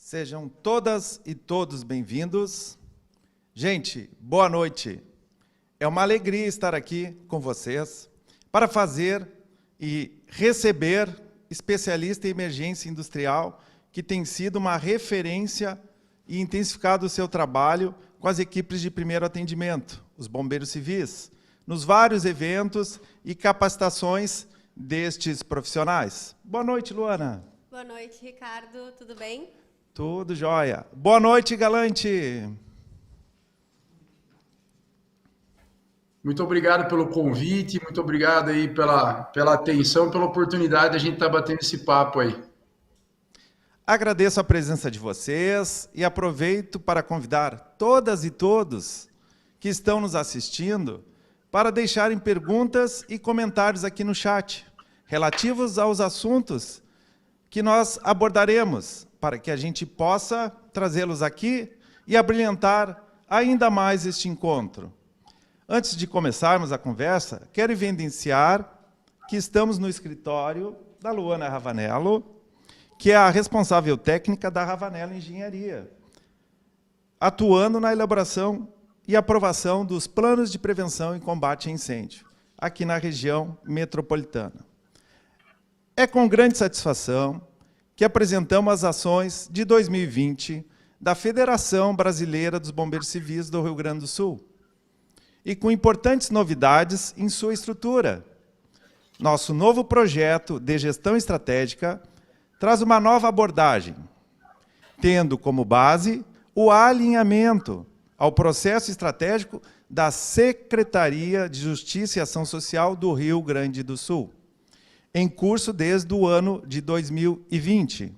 Sejam todas e todos bem-vindos. Gente, boa noite. É uma alegria estar aqui com vocês para fazer e receber especialista em emergência industrial, que tem sido uma referência e intensificado o seu trabalho com as equipes de primeiro atendimento, os bombeiros civis, nos vários eventos e capacitações destes profissionais. Boa noite, Luana. Boa noite, Ricardo. Tudo bem? Tudo jóia. Boa noite, Galante. Muito obrigado pelo convite, muito obrigado aí pela atenção, pela oportunidade de a gente estar batendo esse papo aí. Agradeço a presença de vocês e aproveito para convidar todas e todos que estão nos assistindo para deixarem perguntas e comentários aqui no chat, relativos aos assuntos que nós abordaremos, para que a gente possa trazê-los aqui e abrilhantar ainda mais este encontro. Antes de começarmos a conversa, quero evidenciar que estamos no escritório da Luana Ravanello, que é a responsável técnica da Ravanello Engenharia, atuando na elaboração e aprovação dos planos de prevenção e combate a incêndio, aqui na região metropolitana. É com grande satisfação que apresentamos as ações de 2020 da Federação Brasileira dos Bombeiros Civis do Rio Grande do Sul, e com importantes novidades em sua estrutura. Nosso novo projeto de gestão estratégica traz uma nova abordagem, tendo como base o alinhamento ao processo estratégico da Secretaria de Justiça e Ação Social do Rio Grande do Sul, em curso desde o ano de 2020.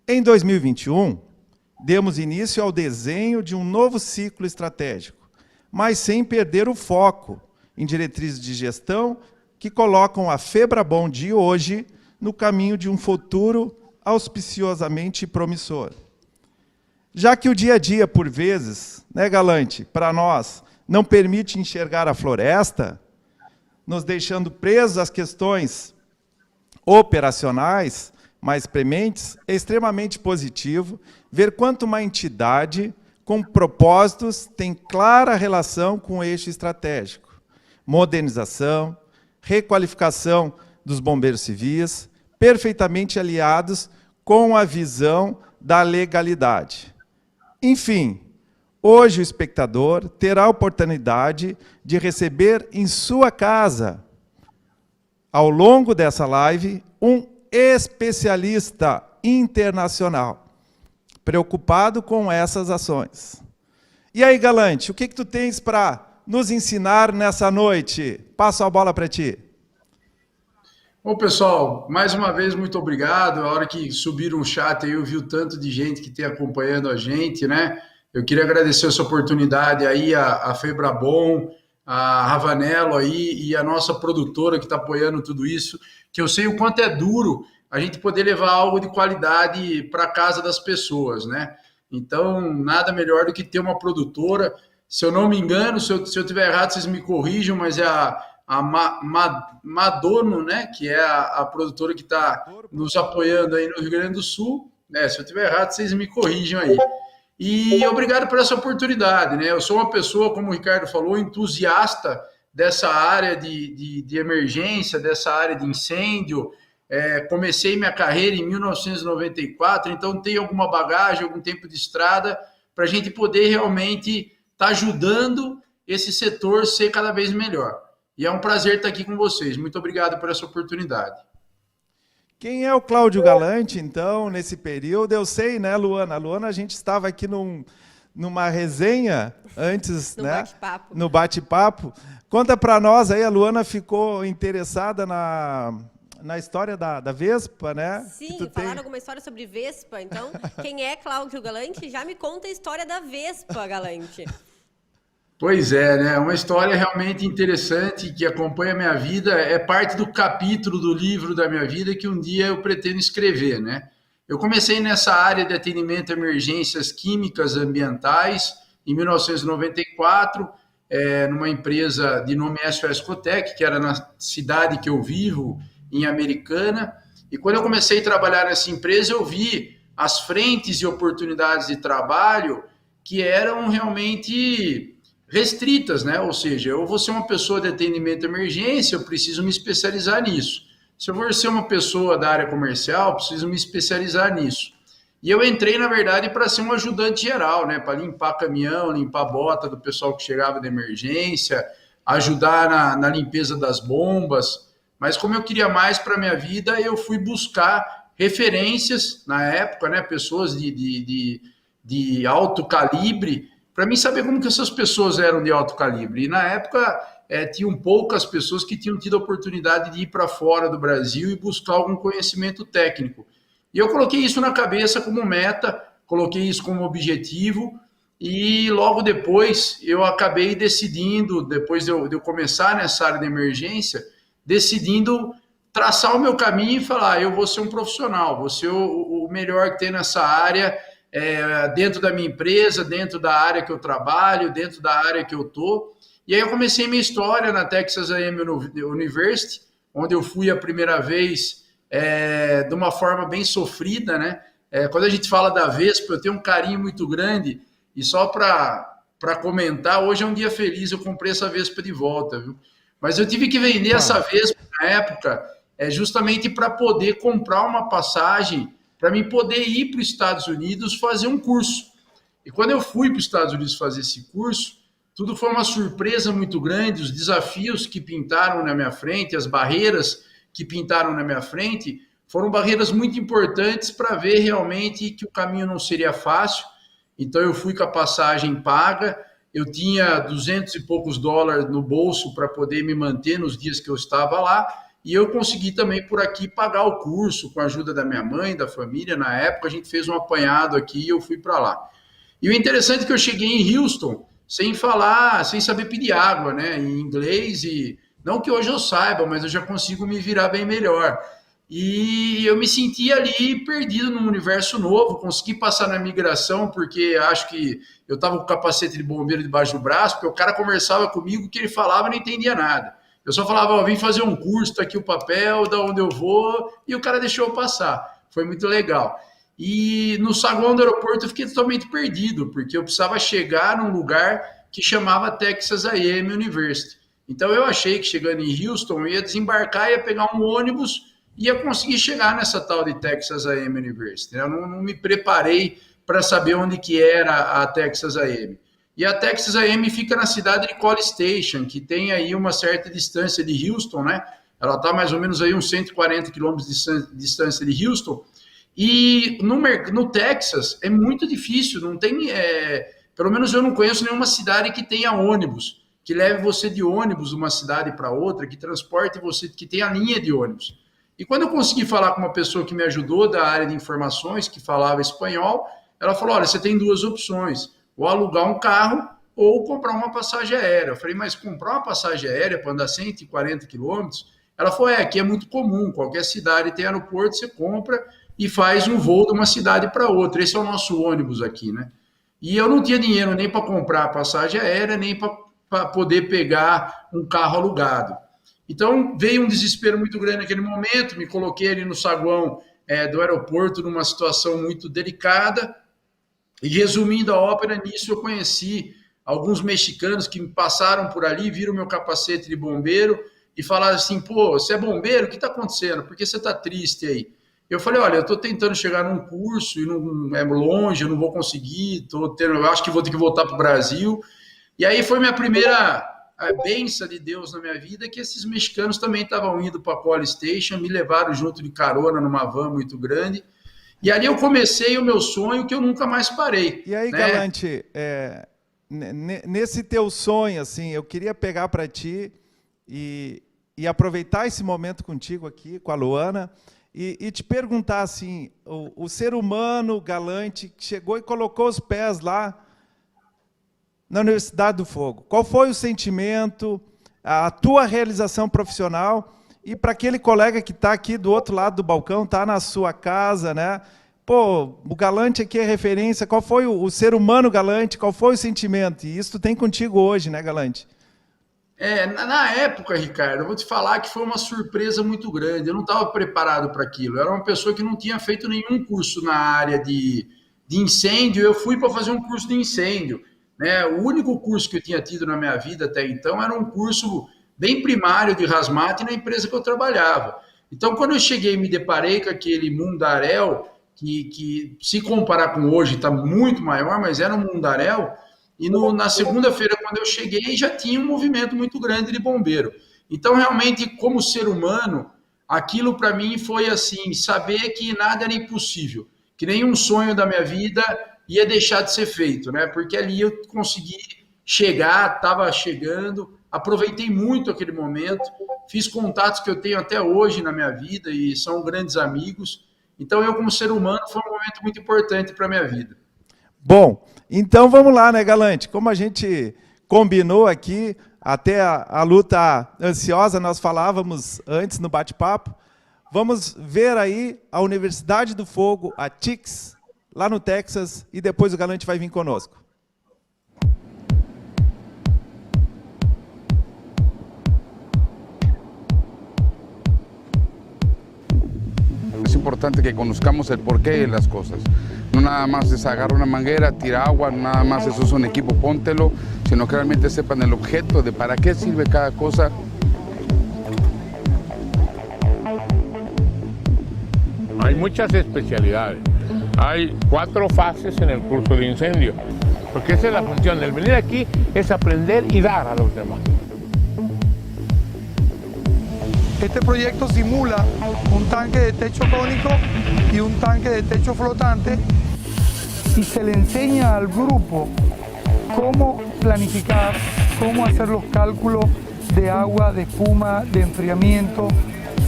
Em 2021, demos início ao desenho de um novo ciclo estratégico, mas sem perder o foco em diretrizes de gestão que colocam a FEBRABOM de hoje no caminho de um futuro auspiciosamente promissor. Já que o dia a dia, por vezes, né, Galante, para nós, não permite enxergar a floresta, nos deixando presos às questões operacionais mais prementes, é extremamente positivo ver quanto uma entidade com propósitos tem clara relação com o eixo estratégico, modernização, requalificação dos bombeiros civis, perfeitamente aliados com a visão da legalidade. Enfim, hoje o espectador terá a oportunidade de receber em sua casa, ao longo dessa live, um especialista internacional, preocupado com essas ações. E aí, Galante, o que tu tens para nos ensinar nessa noite? Passo a bola para ti. Bom, pessoal, mais uma vez, muito obrigado. A hora que subiram o chat aí, eu vi o tanto de gente que tem acompanhando a gente, né? Eu queria agradecer essa oportunidade aí, a FEBRABOM, a Ravanello aí e a nossa produtora que está apoiando tudo isso, que eu sei o quanto é duro a gente poder levar algo de qualidade para a casa das pessoas, né? Então, nada melhor do que ter uma produtora. Se eu não me engano, se eu estiver errado, vocês me corrijam, mas é a Madono, né? Que é a produtora que está nos apoiando aí no Rio Grande do Sul. Né? Se eu estiver errado, vocês me corrijam aí. E obrigado por essa oportunidade, né? Eu sou uma pessoa, como o Ricardo falou, entusiasta dessa área de emergência, dessa área de incêndio. Comecei minha carreira em 1994, então tenho alguma bagagem, algum tempo de estrada para a gente poder realmente estar ajudando esse setor a ser cada vez melhor. E é um prazer estar aqui com vocês. Muito obrigado por essa oportunidade. Quem é o Cláudio Galante, então, nesse período? Eu sei, né, Luana? Luana, a gente estava aqui numa resenha antes, no né? Bate-papo. No bate-papo. Conta para nós aí, a Luana ficou interessada na história da Vespa, né? Sim, falaram alguma história sobre Vespa, então, quem é Cláudio Galante? Já me conta a história da Vespa, Galante. Pois é, né? Uma história realmente interessante que acompanha a minha vida, é parte do capítulo do livro da minha vida que um dia eu pretendo escrever, né? Eu comecei nessa área de atendimento a emergências químicas ambientais em 1994, numa empresa de nome SOS Cotec, que era na cidade que eu vivo, em Americana. E quando eu comecei a trabalhar nessa empresa, eu vi as frentes e oportunidades de trabalho que eram realmente restritas, né? Ou seja, eu vou ser uma pessoa de atendimento de emergência, eu preciso me especializar nisso. Se eu for ser uma pessoa da área comercial, preciso me especializar nisso. E eu entrei, na verdade, para ser um ajudante geral, né? Para limpar caminhão, limpar bota do pessoal que chegava de emergência, ajudar na limpeza das bombas. Mas como eu queria mais para a minha vida, eu fui buscar referências na época, né? Pessoas de alto calibre, para mim saber como que essas pessoas eram de alto calibre. E na época tinham poucas pessoas que tinham tido a oportunidade de ir para fora do Brasil e buscar algum conhecimento técnico. E eu coloquei isso na cabeça como meta, coloquei isso como objetivo, e logo depois eu acabei decidindo, depois de eu começar nessa área de emergência, decidindo traçar o meu caminho e falar, eu vou ser um profissional, vou ser o melhor que tem nessa área, dentro da minha empresa, dentro da área que eu trabalho, dentro da área que eu estou. E aí eu comecei minha história na Texas A&M University, onde eu fui a primeira vez de uma forma bem sofrida, né? Quando a gente fala da Vespa, eu tenho um carinho muito grande, e só para comentar, hoje é um dia feliz, eu comprei essa Vespa de volta, viu? Mas eu tive que vender essa Vespa na época, justamente para poder comprar uma passagem, para mim poder ir para os Estados Unidos fazer um curso. E quando eu fui para os Estados Unidos fazer esse curso, tudo foi uma surpresa muito grande, os desafios que pintaram na minha frente, as barreiras que pintaram na minha frente, foram barreiras muito importantes para ver realmente que o caminho não seria fácil. Então eu fui com a passagem paga, eu tinha 200 e poucos dólares no bolso para poder me manter nos dias que eu estava lá, e eu consegui também por aqui pagar o curso com a ajuda da minha mãe, da família. Na época a gente fez um apanhado aqui e eu fui para lá. E o interessante é que eu cheguei em Houston sem falar, sem saber pedir água, né, em inglês, e não que hoje eu saiba, mas eu já consigo me virar bem melhor. E eu me senti ali perdido num universo novo, consegui passar na migração, porque acho que eu estava com o capacete de bombeiro debaixo do braço, porque o cara conversava comigo, o que ele falava eu não entendia nada. Eu só falava, vim fazer um curso, tá aqui o papel, da onde eu vou, e o cara deixou eu passar. Foi muito legal. E no saguão do aeroporto eu fiquei totalmente perdido, porque eu precisava chegar num lugar que chamava Texas A&M University. Então eu achei que chegando em Houston eu ia desembarcar, ia pegar um ônibus, ia conseguir chegar nessa tal de Texas A&M University. Eu não me preparei para saber onde que era a Texas A&M. E a Texas A&M fica na cidade de College Station, que tem aí uma certa distância de Houston, né? Ela está mais ou menos aí uns 140 quilômetros de distância de Houston. E no Texas é muito difícil, não tem, pelo menos eu não conheço nenhuma cidade que tenha ônibus, que leve você de ônibus de uma cidade para outra, que transporte você, que tenha linha de ônibus. E quando eu consegui falar com uma pessoa que me ajudou da área de informações, que falava espanhol, ela falou, olha, você tem duas opções, ou alugar um carro ou comprar uma passagem aérea. Eu falei, mas comprar uma passagem aérea para andar 140 quilômetros? Ela falou, aqui é muito comum, qualquer cidade tem aeroporto, você compra e faz um voo de uma cidade para outra. Esse é o nosso ônibus aqui, né? E eu não tinha dinheiro nem para comprar a passagem aérea, nem para poder pegar um carro alugado. Então, veio um desespero muito grande naquele momento, me coloquei ali no saguão do aeroporto, numa situação muito delicada. E resumindo a ópera, nisso eu conheci alguns mexicanos que me passaram por ali, viram meu capacete de bombeiro e falaram assim, pô, você é bombeiro? O que está acontecendo? Por que você está triste aí? Eu falei, olha, eu estou tentando chegar num curso e não é longe, eu não vou conseguir, eu acho que vou ter que voltar para o Brasil. E aí foi minha primeira bênção de Deus na minha vida, que esses mexicanos também estavam indo para a College Station, me levaram junto de carona numa van muito grande. E ali eu comecei o meu sonho que eu nunca mais parei. E aí, né? Galante, nesse teu sonho, assim, eu queria pegar para ti e aproveitar esse momento contigo aqui, com a Luana, e te perguntar, assim, o ser humano Galante que chegou e colocou os pés lá na Universidade do Fogo. Qual foi o sentimento, a tua realização profissional? E para aquele colega que está aqui do outro lado do balcão, está na sua casa, né? Pô, o Galante aqui é referência. Qual foi o ser humano Galante? Qual foi o sentimento? E isso tu tem contigo hoje, né, Galante? Na época, Ricardo, eu vou te falar que foi uma surpresa muito grande. Eu não estava preparado para aquilo. Eu era uma pessoa que não tinha feito nenhum curso na área de incêndio. Eu fui para fazer um curso de incêndio, né? O único curso que eu tinha tido na minha vida até então era um curso bem primário de Hazmat na empresa que eu trabalhava. Então, quando eu cheguei e me deparei com aquele mundaréu, que se comparar com hoje está muito maior, mas era um mundaréu. E na segunda-feira, quando eu cheguei, já tinha um movimento muito grande de bombeiro. Então, realmente, como ser humano, aquilo para mim foi assim, saber que nada era impossível, que nenhum sonho da minha vida ia deixar de ser feito, né? Porque ali eu consegui chegar, estava chegando, aproveitei muito aquele momento, fiz contatos que eu tenho até hoje na minha vida e são grandes amigos. Então, eu, como ser humano, foi um momento muito importante para a minha vida. Bom, então vamos lá, né, Galante? Como a gente combinou aqui, até a luta ansiosa, nós falávamos antes no bate-papo, vamos ver aí a Universidade do Fogo, a TICS, lá no Texas, e depois o Galante vai vir conosco. Es importante que conozcamos el porqué de las cosas. No nada más es agarrar una manguera, tirar agua, no nada más es usa un equipo, póntelo, sino que realmente sepan el objeto de para qué sirve cada cosa. Hay muchas especialidades. Hay 4 fases en el curso de incendio, porque esa es la función. El venir aquí es aprender y dar a los demás. Este proyecto simula un tanque de techo cónico y un tanque de techo flotante y se le enseña al grupo cómo planificar, cómo hacer los cálculos de agua, de espuma, de enfriamiento.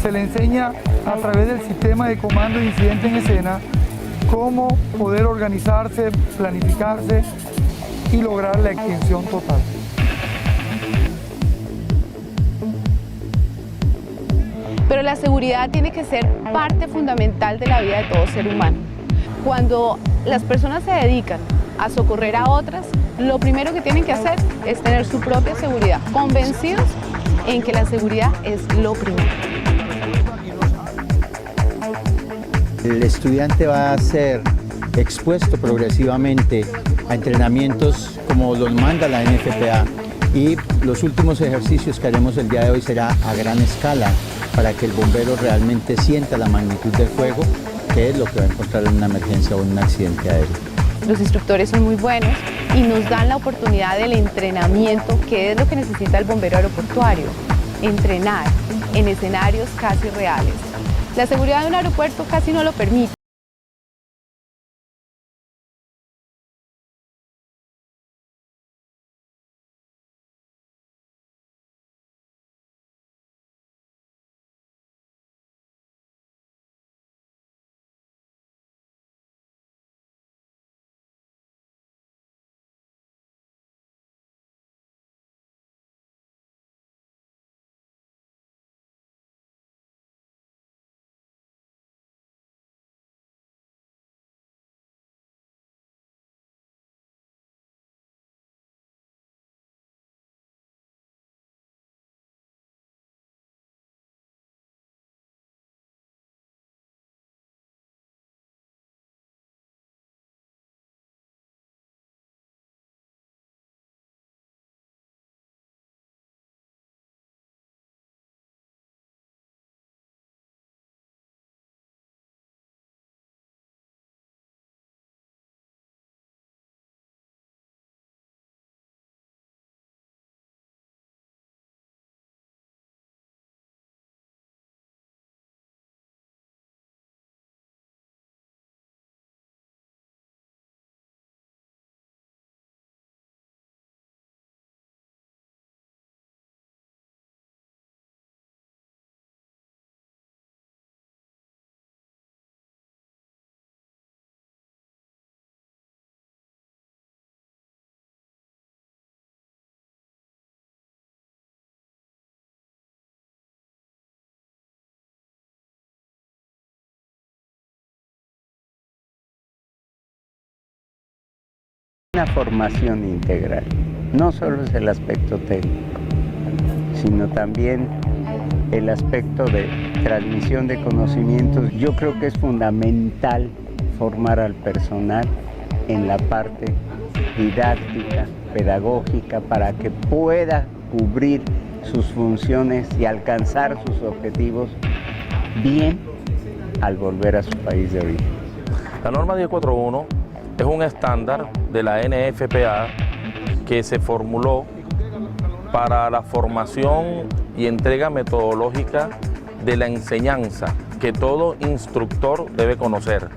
Se le enseña a través del sistema de comando de incidente en escena cómo poder organizarse, planificarse y lograr la extinción total. Pero la seguridad tiene que ser parte fundamental de la vida de todo ser humano. Cuando las personas se dedican a socorrer a otras, lo primero que tienen que hacer es tener su propia seguridad, convencidos en que la seguridad es lo primero. El estudiante va a ser expuesto progresivamente a entrenamientos como los manda la NFPA, y los últimos ejercicios que haremos el día de hoy será a gran escala para que el bombero realmente sienta la magnitud del fuego, que es lo que va a encontrar en una emergencia o en un accidente aéreo. Los instructores son muy buenos y nos dan la oportunidad del entrenamiento, que es lo que necesita el bombero aeroportuario, entrenar en escenarios casi reales. La seguridad de un aeropuerto casi no lo permite. Una formación integral, no solo es el aspecto técnico, sino también el aspecto de transmisión de conocimientos. Yo creo que es fundamental formar al personal en la parte didáctica, pedagógica, para que pueda cubrir sus funciones y alcanzar sus objetivos bien al volver a su país de origen. La norma 1041 es un estándar de la NFPA que se formuló para la formación y entrega metodológica de la enseñanza que todo instructor debe conocer.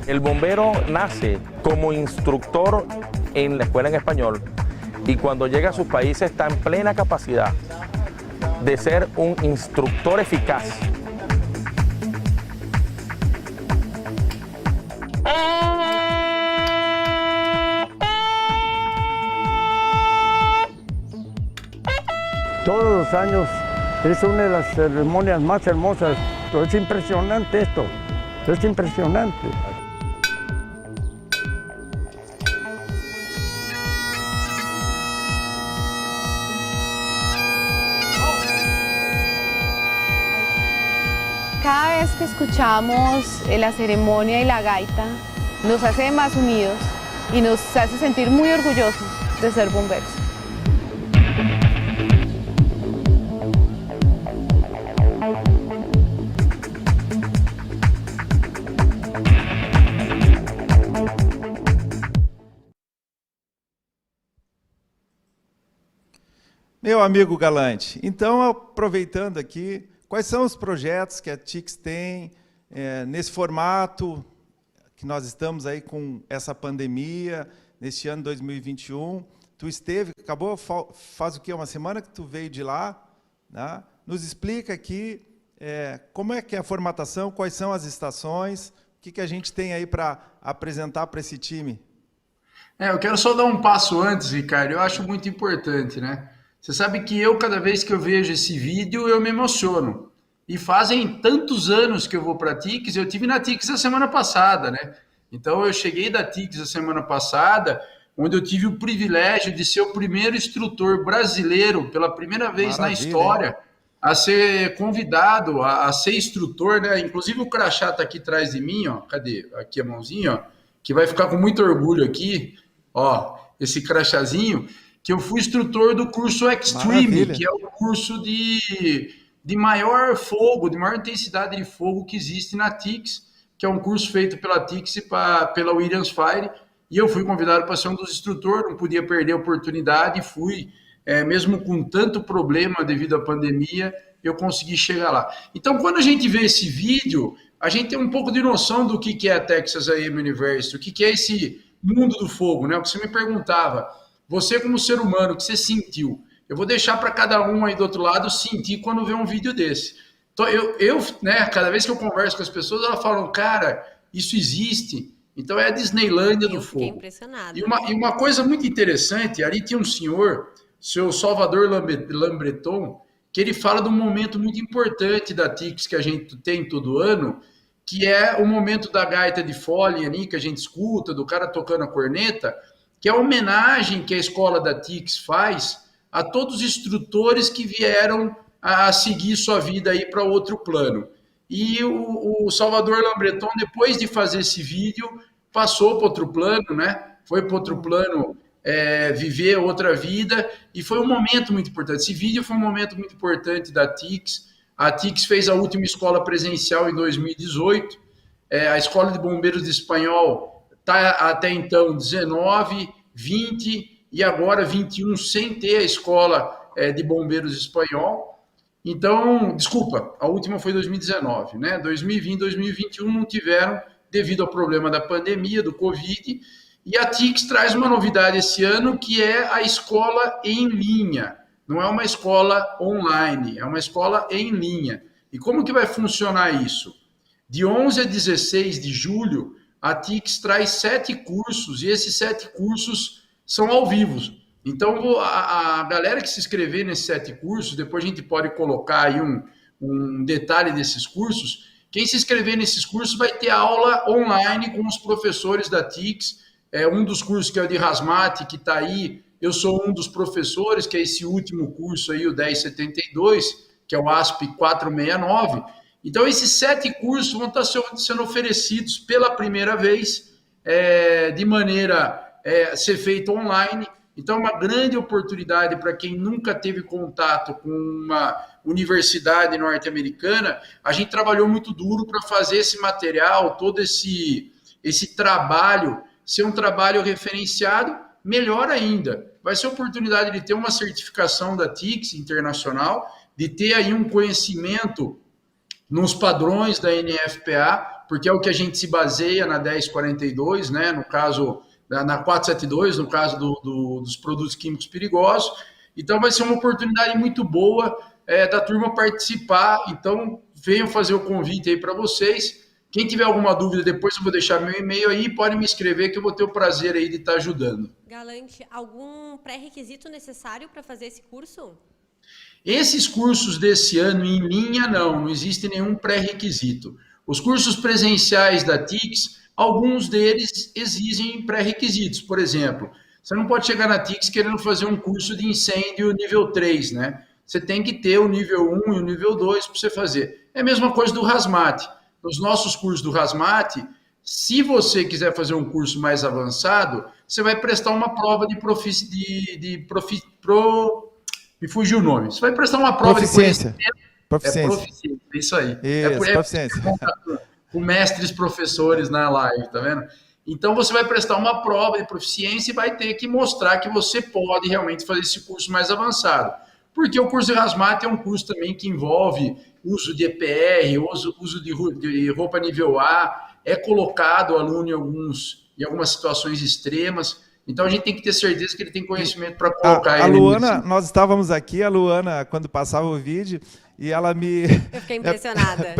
El bombero nace como instructor en la escuela en español y cuando llega a sus países está en plena capacidad de ser un instructor eficaz. Todos los años es una de las ceremonias más hermosas. Es impresionante esto, es impresionante. Cada vez que escuchamos la ceremonia y la gaita, nos hace más unidos y nos hace sentir muy orgullosos de ser bomberos. Meu amigo Galante, então, aproveitando aqui, quais são os projetos que a TICS tem nesse formato que nós estamos aí com essa pandemia, neste ano 2021? Tu esteve, acabou, faz o quê? Uma semana que tu veio de lá, né? Nos explica aqui como é que é a formatação, quais são as estações, o que a gente tem aí para apresentar para esse time? Eu quero só dar um passo antes, Ricardo, eu acho muito importante, né? Você sabe que cada vez que eu vejo esse vídeo, eu me emociono. E fazem tantos anos que eu vou para a TICS, eu tive na TICS a semana passada, né? Então, eu cheguei da TICS a semana passada, onde eu tive o privilégio de ser o primeiro instrutor brasileiro, pela primeira vez na história, a ser convidado a ser instrutor, né? Inclusive, o crachá está aqui atrás de mim, ó. Cadê? Aqui a mãozinha, ó. Que vai ficar com muito orgulho aqui, ó, esse crachazinho, que eu fui instrutor do curso Extreme, que é o curso de maior fogo, de maior intensidade de fogo que existe na TICS, que é um curso feito pela TICS e pela Williams Fire, e eu fui convidado para ser um dos instrutores, não podia perder a oportunidade, e fui, mesmo com tanto problema devido à pandemia, eu consegui chegar lá. Então, quando a gente vê esse vídeo, a gente tem um pouco de noção do que é a Texas A&M University, o que é esse mundo do fogo, né? O que você me perguntava, você como ser humano, o que você sentiu? Eu vou deixar para cada um aí do outro lado sentir quando vê um vídeo desse. Então, né, cada vez que eu converso com as pessoas, elas falam, cara, isso existe. Então, é a Disneylândia do fogo. Fiquei impressionada. E uma coisa muito interessante, ali tinha um senhor, seu Salvador Lambreton, que ele fala de um momento muito importante da TICS que a gente tem todo ano, que é o momento da gaita de fole ali, que a gente escuta, do cara tocando a corneta, que é a homenagem que a escola da TICS faz a todos os instrutores que vieram a seguir sua vida aí para outro plano. E o Salvador Lambreton, depois de fazer esse vídeo, passou para outro plano, né? Foi para outro plano viver outra vida, e foi um momento muito importante. Esse vídeo foi um momento muito importante da TICS. A TICS fez a última escola presencial em 2018, a Escola de Bombeiros de Espanhol está até então 19, 20 e agora 21 sem ter a escola de bombeiros espanhol. Então, desculpa, a última foi 2019, né? 2020, 2021 não tiveram devido ao problema da pandemia, do Covid. E a TICS traz uma novidade esse ano, que é a escola em linha. Não é uma escola online, é uma escola em linha. E como que vai funcionar isso? De 11 a 16 de julho, a TICS traz 7 cursos, e esses 7 cursos são ao vivo. Então, a galera que se inscrever nesses 7 cursos, depois a gente pode colocar aí um detalhe desses cursos. Quem se inscrever nesses cursos vai ter aula online com os professores da TICS. Um dos cursos que é o de Hazmat, que está aí eu sou um dos professores, que é esse último curso aí, o 1072, que é o ASP 469. Então, esses 7 cursos vão estar sendo oferecidos pela primeira vez, de maneira a ser feito online. Então, é uma grande oportunidade para quem nunca teve contato com uma universidade norte-americana. A gente trabalhou muito duro para fazer esse material, todo esse trabalho, ser um trabalho referenciado, melhor ainda. Vai ser a oportunidade de ter uma certificação da TICS internacional, de ter aí um conhecimento nos padrões da NFPA, porque é o que a gente se baseia na 1042, né? No caso, na 472, no caso dos produtos químicos perigosos. Então, vai ser uma oportunidade muito boa da turma participar. Então, venham fazer o convite aí para vocês. Quem tiver alguma dúvida, depois eu vou deixar meu e-mail aí, pode me escrever que eu vou ter o prazer aí de estar ajudando. Galante, algum pré-requisito necessário para fazer esse curso? Esses cursos desse ano em linha, não existe nenhum pré-requisito. Os cursos presenciais da TICS, alguns deles exigem pré-requisitos. Por exemplo, você não pode chegar na TICS querendo fazer um curso de incêndio nível 3, né? Você tem que ter o nível 1 e o nível 2 para você fazer. É a mesma coisa do Hazmat. Nos nossos cursos do Hazmat, se você quiser fazer um curso mais avançado, você vai prestar uma prova me fugiu o nome. Você vai prestar uma prova Proficiência. de conhecimento. Proficiência. Proficiência, isso aí. Isso, proficiência. Com mestres professores na live, tá vendo? Então, você vai prestar uma prova de proficiência e vai ter que mostrar que você pode realmente fazer esse curso mais avançado. Porque o curso de Hazmat é um curso também que envolve uso de EPR, uso de roupa nível A, é colocado o aluno em algumas situações extremas. Então, a gente tem que ter certeza que ele tem conhecimento para colocar ele. A Luana, nós estávamos aqui, a Luana, quando passava o vídeo, e ela me... Eu fiquei impressionada.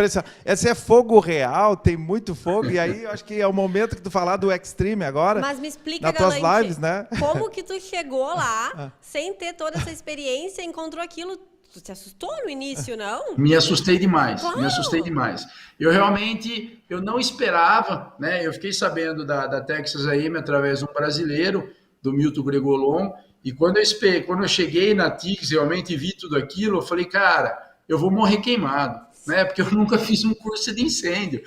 Esse é fogo real, tem muito fogo, e aí eu acho que é o momento que tu falar do Extreme agora. Mas me explica, nas tuas Galante, lives, né? como que tu chegou lá, sem ter toda essa experiência, encontrou aquilo... Tu te assustou no início, não? Me assustei demais, Uau! me assustei demais. Eu realmente, não esperava, né? Eu fiquei sabendo da Texas AM através de um brasileiro, do Milton Gregolon, e quando eu cheguei na TICS, realmente vi tudo aquilo, eu falei, cara, eu vou morrer queimado, né? Porque eu nunca fiz um curso de incêndio.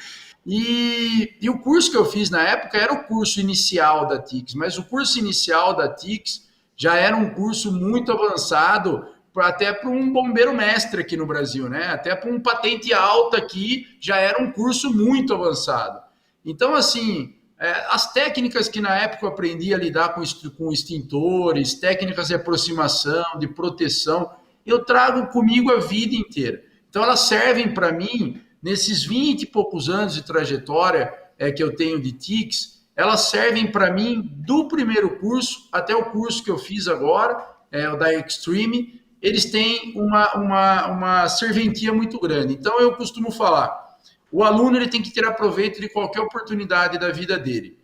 E o curso que eu fiz na época era o curso inicial da TICS, mas o curso inicial da TICS já era um curso muito avançado, até para um bombeiro mestre aqui no Brasil, né? Até para um patente alta aqui, já era um curso muito avançado. Então, assim, as técnicas que na época eu aprendi a lidar com extintores, técnicas de aproximação, de proteção, eu trago comigo a vida inteira. Então, elas servem para mim, nesses 20 e poucos anos de trajetória que eu tenho de TICS, elas servem para mim do primeiro curso até o curso que eu fiz agora, o da Extreme. Eles têm uma serventia muito grande. Então, eu costumo falar, o aluno ele tem que ter aproveito de qualquer oportunidade da vida dele.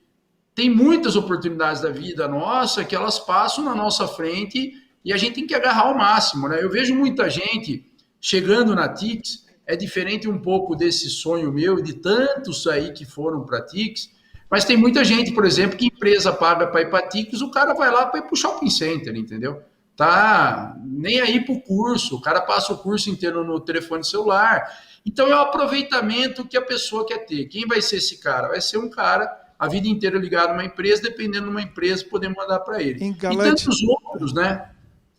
Tem muitas oportunidades da vida nossa que elas passam na nossa frente e a gente tem que agarrar ao máximo, né? Eu vejo muita gente chegando na TICS, é diferente um pouco desse sonho meu, de tantos aí que foram para a TICS, mas tem muita gente, por exemplo, que empresa paga para ir para a TICS, o cara vai lá para ir para o shopping center, entendeu? Tá nem aí para o curso, o cara passa o curso inteiro no telefone celular. Então é o aproveitamento que a pessoa quer ter. Quem vai ser esse cara? Vai ser um cara a vida inteira ligado a uma empresa, dependendo de uma empresa, poder mandar para ele. E tantos outros, né?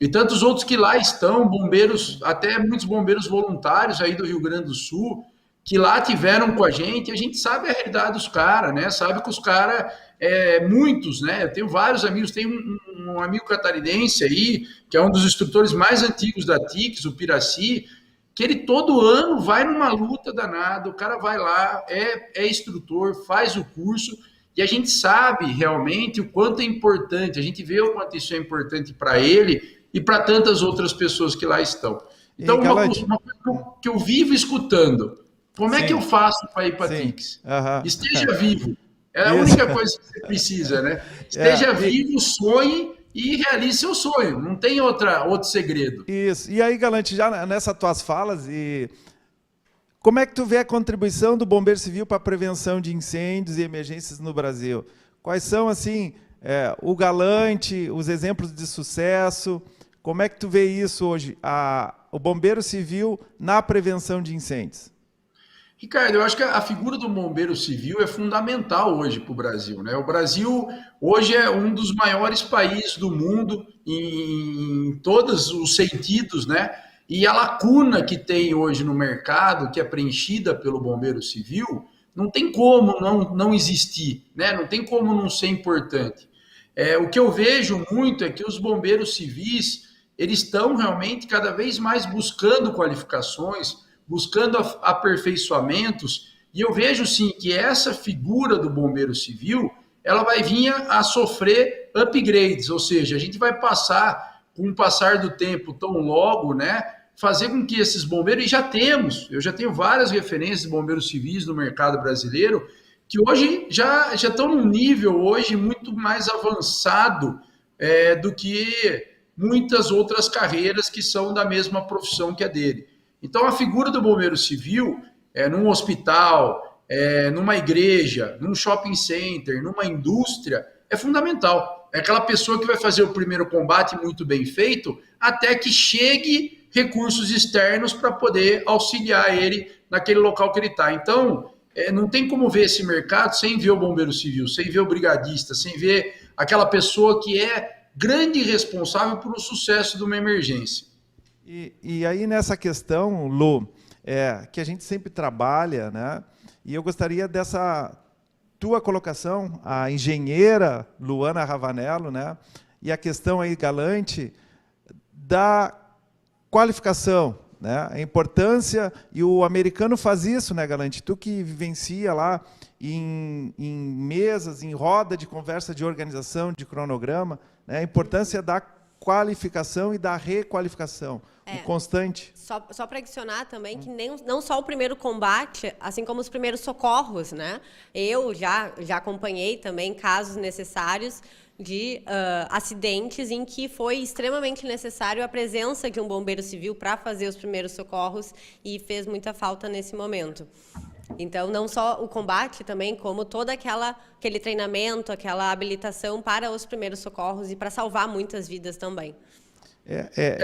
E tantos outros que lá estão, bombeiros, até muitos bombeiros voluntários aí do Rio Grande do Sul, que lá tiveram com a gente sabe a realidade dos caras, né? Sabe que os caras, muitos, né? Eu tenho vários amigos, tem um amigo catarinense aí, que é um dos instrutores mais antigos da TICS, o Piraci, que ele todo ano vai numa luta danada, o cara vai lá, é instrutor, faz o curso, e a gente sabe realmente o quanto é importante, a gente vê o quanto isso é importante para ele e para tantas outras pessoas que lá estão. Então, uma coisa que eu vivo escutando, como é que eu faço para ir para a TICS? Esteja vivo. É a única coisa que você precisa, né? Esteja vivo, sonhe e realize seu sonho. Não tem outro segredo. Isso. E aí, Galante, já nessas tuas falas, como é que tu vê a contribuição do Bombeiro Civil para a prevenção de incêndios e emergências no Brasil? Quais são, assim, o Galante, os exemplos de sucesso. Como é que tu vê isso hoje, o bombeiro civil na prevenção de incêndios? Ricardo, eu acho que a figura do bombeiro civil é fundamental hoje para o Brasil, né? O Brasil hoje é um dos maiores países do mundo em todos os sentidos, né? E a lacuna que tem hoje no mercado, que é preenchida pelo bombeiro civil, não tem como não existir, né? Não tem como não ser importante. O que eu vejo muito é que os bombeiros civis, eles estão realmente cada vez mais buscando qualificações, buscando aperfeiçoamentos, e eu vejo sim que essa figura do bombeiro civil, ela vai vir a sofrer upgrades, ou seja, a gente vai passar, com o passar do tempo tão logo, né, fazer com que esses bombeiros, e eu já tenho várias referências de bombeiros civis no mercado brasileiro, que hoje já estão num nível hoje muito mais avançado do que muitas outras carreiras que são da mesma profissão que a dele. Então, a figura do bombeiro civil, num hospital, numa igreja, num shopping center, numa indústria, é fundamental. É aquela pessoa que vai fazer o primeiro combate muito bem feito, até que chegue recursos externos para poder auxiliar ele naquele local que ele está. Então, não tem como ver esse mercado sem ver o bombeiro civil, sem ver o brigadista, sem ver aquela pessoa que é grande responsável pelo sucesso de uma emergência. E aí, nessa questão, Lu, que a gente sempre trabalha, né? E eu gostaria dessa tua colocação, a engenheira Luana Ravanello, né? E a questão aí, Galante, da qualificação, né? A importância, e o americano faz isso, né, Galante? Tu que vivencia lá em mesas, em roda de conversa de organização, de cronograma, né? A importância da qualificação e da requalificação, o constante. Só para adicionar também que não só o primeiro combate, assim como os primeiros socorros, né? Eu já acompanhei também casos necessários de acidentes em que foi extremamente necessário a presença de um bombeiro civil para fazer os primeiros socorros e fez muita falta nesse momento. Então, não só o combate também, como todo aquele treinamento, aquela habilitação para os primeiros socorros e para salvar muitas vidas também.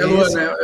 Luana,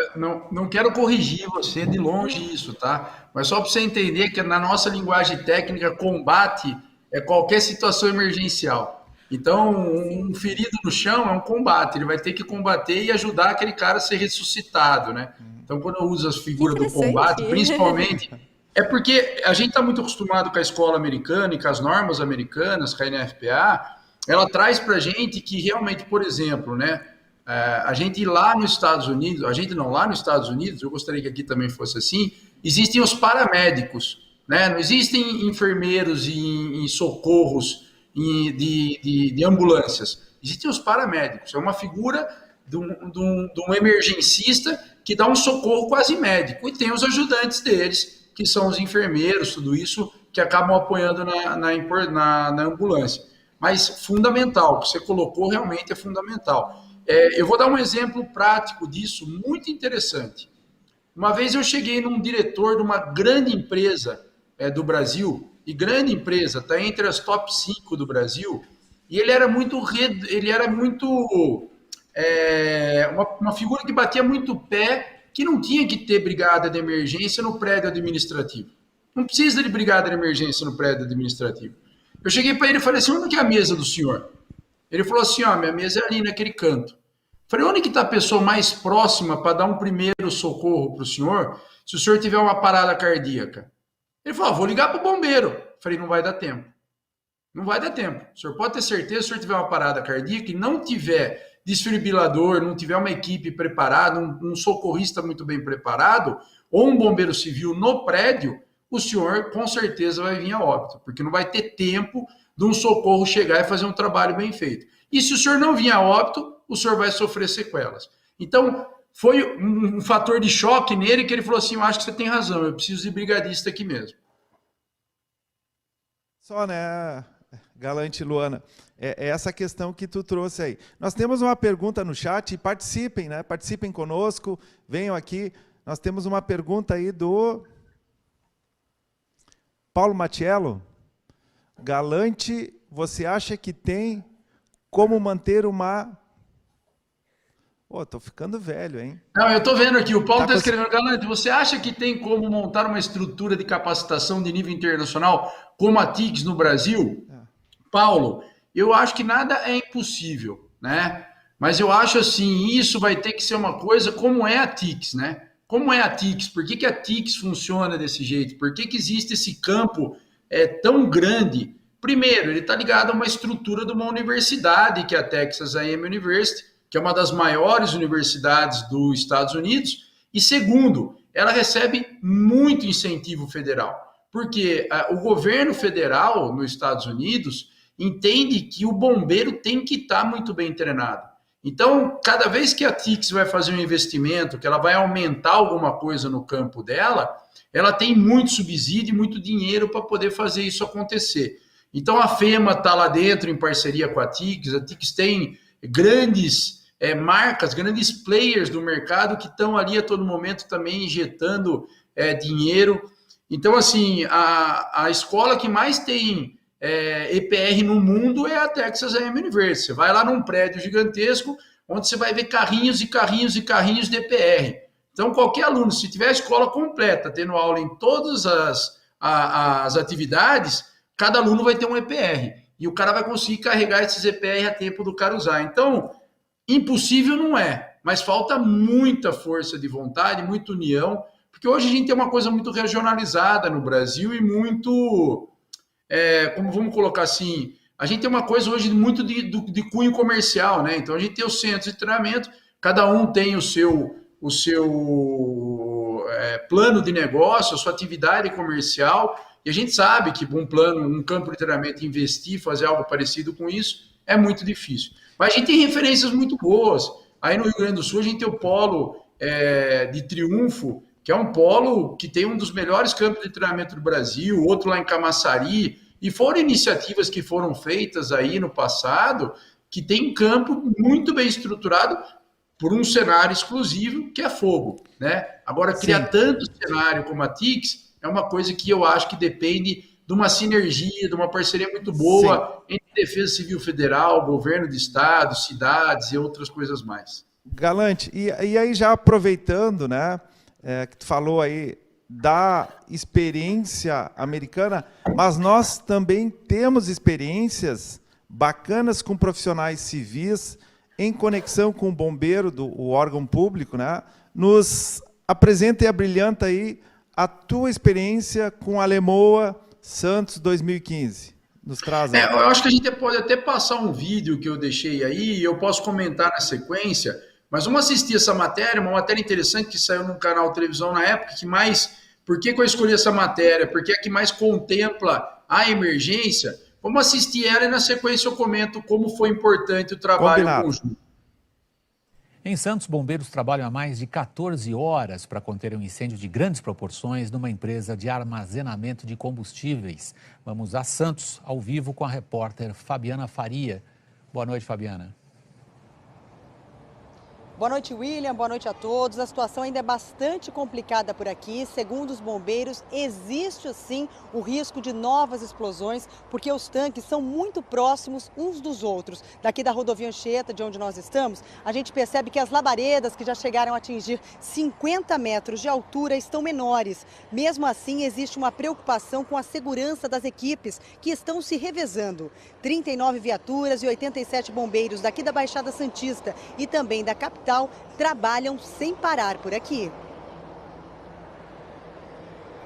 não quero corrigir você de longe isso, tá? Mas só para você entender que na nossa linguagem técnica, combate é qualquer situação emergencial. Então, um ferido no chão é um combate, ele vai ter que combater e ajudar aquele cara a ser ressuscitado, né? Então, quando eu uso as figuras do combate, principalmente... É porque a gente está muito acostumado com a escola americana e com as normas americanas, com a NFPA, ela traz para a gente que realmente, por exemplo, né, a gente lá nos Estados Unidos, lá nos Estados Unidos, eu gostaria que aqui também fosse assim, existem os paramédicos, né, não existem enfermeiros em socorros de ambulâncias, existem os paramédicos, é uma figura de um emergencista que dá um socorro quase médico, e tem os ajudantes deles, que são os enfermeiros, tudo isso, que acabam apoiando na ambulância. Mas fundamental, o que você colocou realmente é fundamental. Eu vou dar um exemplo prático disso, muito interessante. Uma vez eu cheguei num diretor de uma grande empresa do Brasil, e grande empresa, está entre as top 5 do Brasil, e ele era uma figura que batia muito pé, que não tinha que ter brigada de emergência no prédio administrativo. Não precisa de brigada de emergência no prédio administrativo. Eu cheguei para ele e falei assim, onde que é a mesa do senhor? Ele falou assim, minha mesa é ali naquele canto. Falei, onde que está a pessoa mais próxima para dar um primeiro socorro para o senhor, se o senhor tiver uma parada cardíaca? Ele falou, vou ligar para o bombeiro. Falei, não vai dar tempo. Não vai dar tempo. O senhor pode ter certeza, se o senhor tiver uma parada cardíaca e não tiver desfibrilador, não tiver uma equipe preparada, um socorrista muito bem preparado, ou um bombeiro civil no prédio, o senhor com certeza vai vir a óbito, porque não vai ter tempo de um socorro chegar e fazer um trabalho bem feito. E se o senhor não vir a óbito, o senhor vai sofrer sequelas. Então, foi um fator de choque nele que ele falou assim, eu acho que você tem razão, eu preciso de brigadista aqui mesmo. Só, né, Galante, Luana, é essa questão que tu trouxe aí. Nós temos uma pergunta no chat, participem, né? Participem conosco, venham aqui. Nós temos uma pergunta aí do Paulo Matiello. Galante, você acha que tem como manter uma... Tô ficando velho, hein? Não, eu tô vendo aqui, o Paulo tá escrevendo, Galante, você acha que tem como montar uma estrutura de capacitação de nível internacional como a TICS no Brasil? Paulo, eu acho que nada é impossível, né? Mas eu acho assim, isso vai ter que ser uma coisa como é a TICS, né? Como é a TICS? Por que a TICS funciona desse jeito? Por que existe esse campo tão grande? Primeiro, ele está ligado a uma estrutura de uma universidade, que é a Texas A&M University, que é uma das maiores universidades dos Estados Unidos. E segundo, ela recebe muito incentivo federal, porque o governo federal nos Estados Unidos entende que o bombeiro tem que estar muito bem treinado. Então, cada vez que a TICS vai fazer um investimento, que ela vai aumentar alguma coisa no campo dela, ela tem muito subsídio e muito dinheiro para poder fazer isso acontecer. Então, a FEMA está lá dentro em parceria com a TICS tem grandes marcas, grandes players do mercado que estão ali a todo momento também injetando dinheiro. Então, assim, a escola que mais tem EPR no mundo é a Texas A&M University. Você vai lá num prédio gigantesco, onde você vai ver carrinhos e carrinhos e carrinhos de EPR. Então, qualquer aluno, se tiver a escola completa, tendo aula em todas as atividades, cada aluno vai ter um EPR. E o cara vai conseguir carregar esses EPR a tempo do cara usar. Então, impossível não é, mas falta muita força de vontade, muita união, porque hoje a gente tem uma coisa muito regionalizada no Brasil e muito, como vamos colocar assim, a gente tem uma coisa hoje muito de cunho comercial, né? Então a gente tem os centros de treinamento, cada um tem o seu plano de negócio, a sua atividade comercial, e a gente sabe que um campo de treinamento, investir, fazer algo parecido com isso, é muito difícil. Mas a gente tem referências muito boas. Aí no Rio Grande do Sul a gente tem o polo de Triunfo, que é um polo que tem um dos melhores campos de treinamento do Brasil, outro lá em Camaçari, e foram iniciativas que foram feitas aí no passado, que tem um campo muito bem estruturado por um cenário exclusivo, que é fogo, né? Agora, criar tanto cenário como a TICS é uma coisa que eu acho que depende de uma sinergia, de uma parceria muito boa entre Defesa Civil Federal, governo de estado, cidades e outras coisas mais. Galante, e aí já aproveitando, né, que tu falou aí da experiência americana, mas nós também temos experiências bacanas com profissionais civis em conexão com o bombeiro, o órgão público, né? Nos apresenta e abrilhanta aí a tua experiência com a Lemoa Santos 2015. Nos traz aí. Eu acho que a gente pode até passar um vídeo que eu deixei aí e eu posso comentar na sequência, mas vamos assistir essa matéria, uma matéria interessante que saiu no canal de televisão na época, por que eu escolhi essa matéria? Porque é a que mais contempla a emergência. Vamos assistir ela e na sequência eu comento como foi importante o trabalho conjunto. Em Santos, bombeiros trabalham há mais de 14 horas para conter um incêndio de grandes proporções numa empresa de armazenamento de combustíveis. Vamos a Santos, ao vivo, com a repórter Fabiana Faria. Boa noite, Fabiana. Boa noite, William. Boa noite a todos. A situação ainda é bastante complicada por aqui. Segundo os bombeiros, existe sim o risco de novas explosões, porque os tanques são muito próximos uns dos outros. Daqui da rodovia Anchieta, de onde nós estamos, a gente percebe que as labaredas que já chegaram a atingir 50 metros de altura estão menores. Mesmo assim, existe uma preocupação com a segurança das equipes que estão se revezando. 39 viaturas e 87 bombeiros daqui da Baixada Santista e também da capital trabalham sem parar por aqui.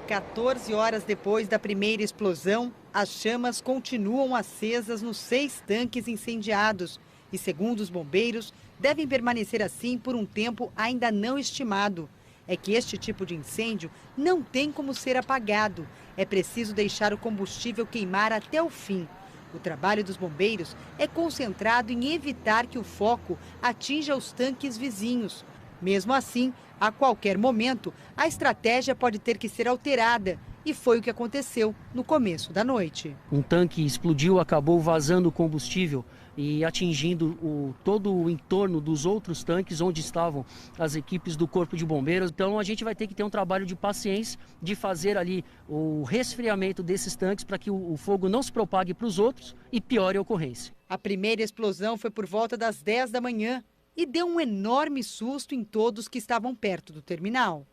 14 horas depois da primeira explosão, as chamas continuam acesas nos 6 tanques incendiados e, segundo os bombeiros, devem permanecer assim por um tempo ainda não estimado. É que este tipo de incêndio não tem como ser apagado. É preciso deixar o combustível queimar até o fim. O trabalho dos bombeiros é concentrado em evitar que o foco atinja os tanques vizinhos. Mesmo assim, a qualquer momento, a estratégia pode ter que ser alterada E foi o que aconteceu no começo da noite. Um tanque explodiu, acabou vazando combustível e atingindo todo o entorno dos outros tanques onde estavam as equipes do Corpo de Bombeiros. Então a gente vai ter que ter um trabalho de paciência, de fazer ali o resfriamento desses tanques para que o fogo não se propague para os outros e piore a ocorrência. A primeira explosão foi por volta das 10 da manhã e deu um enorme susto em todos que estavam perto do terminal.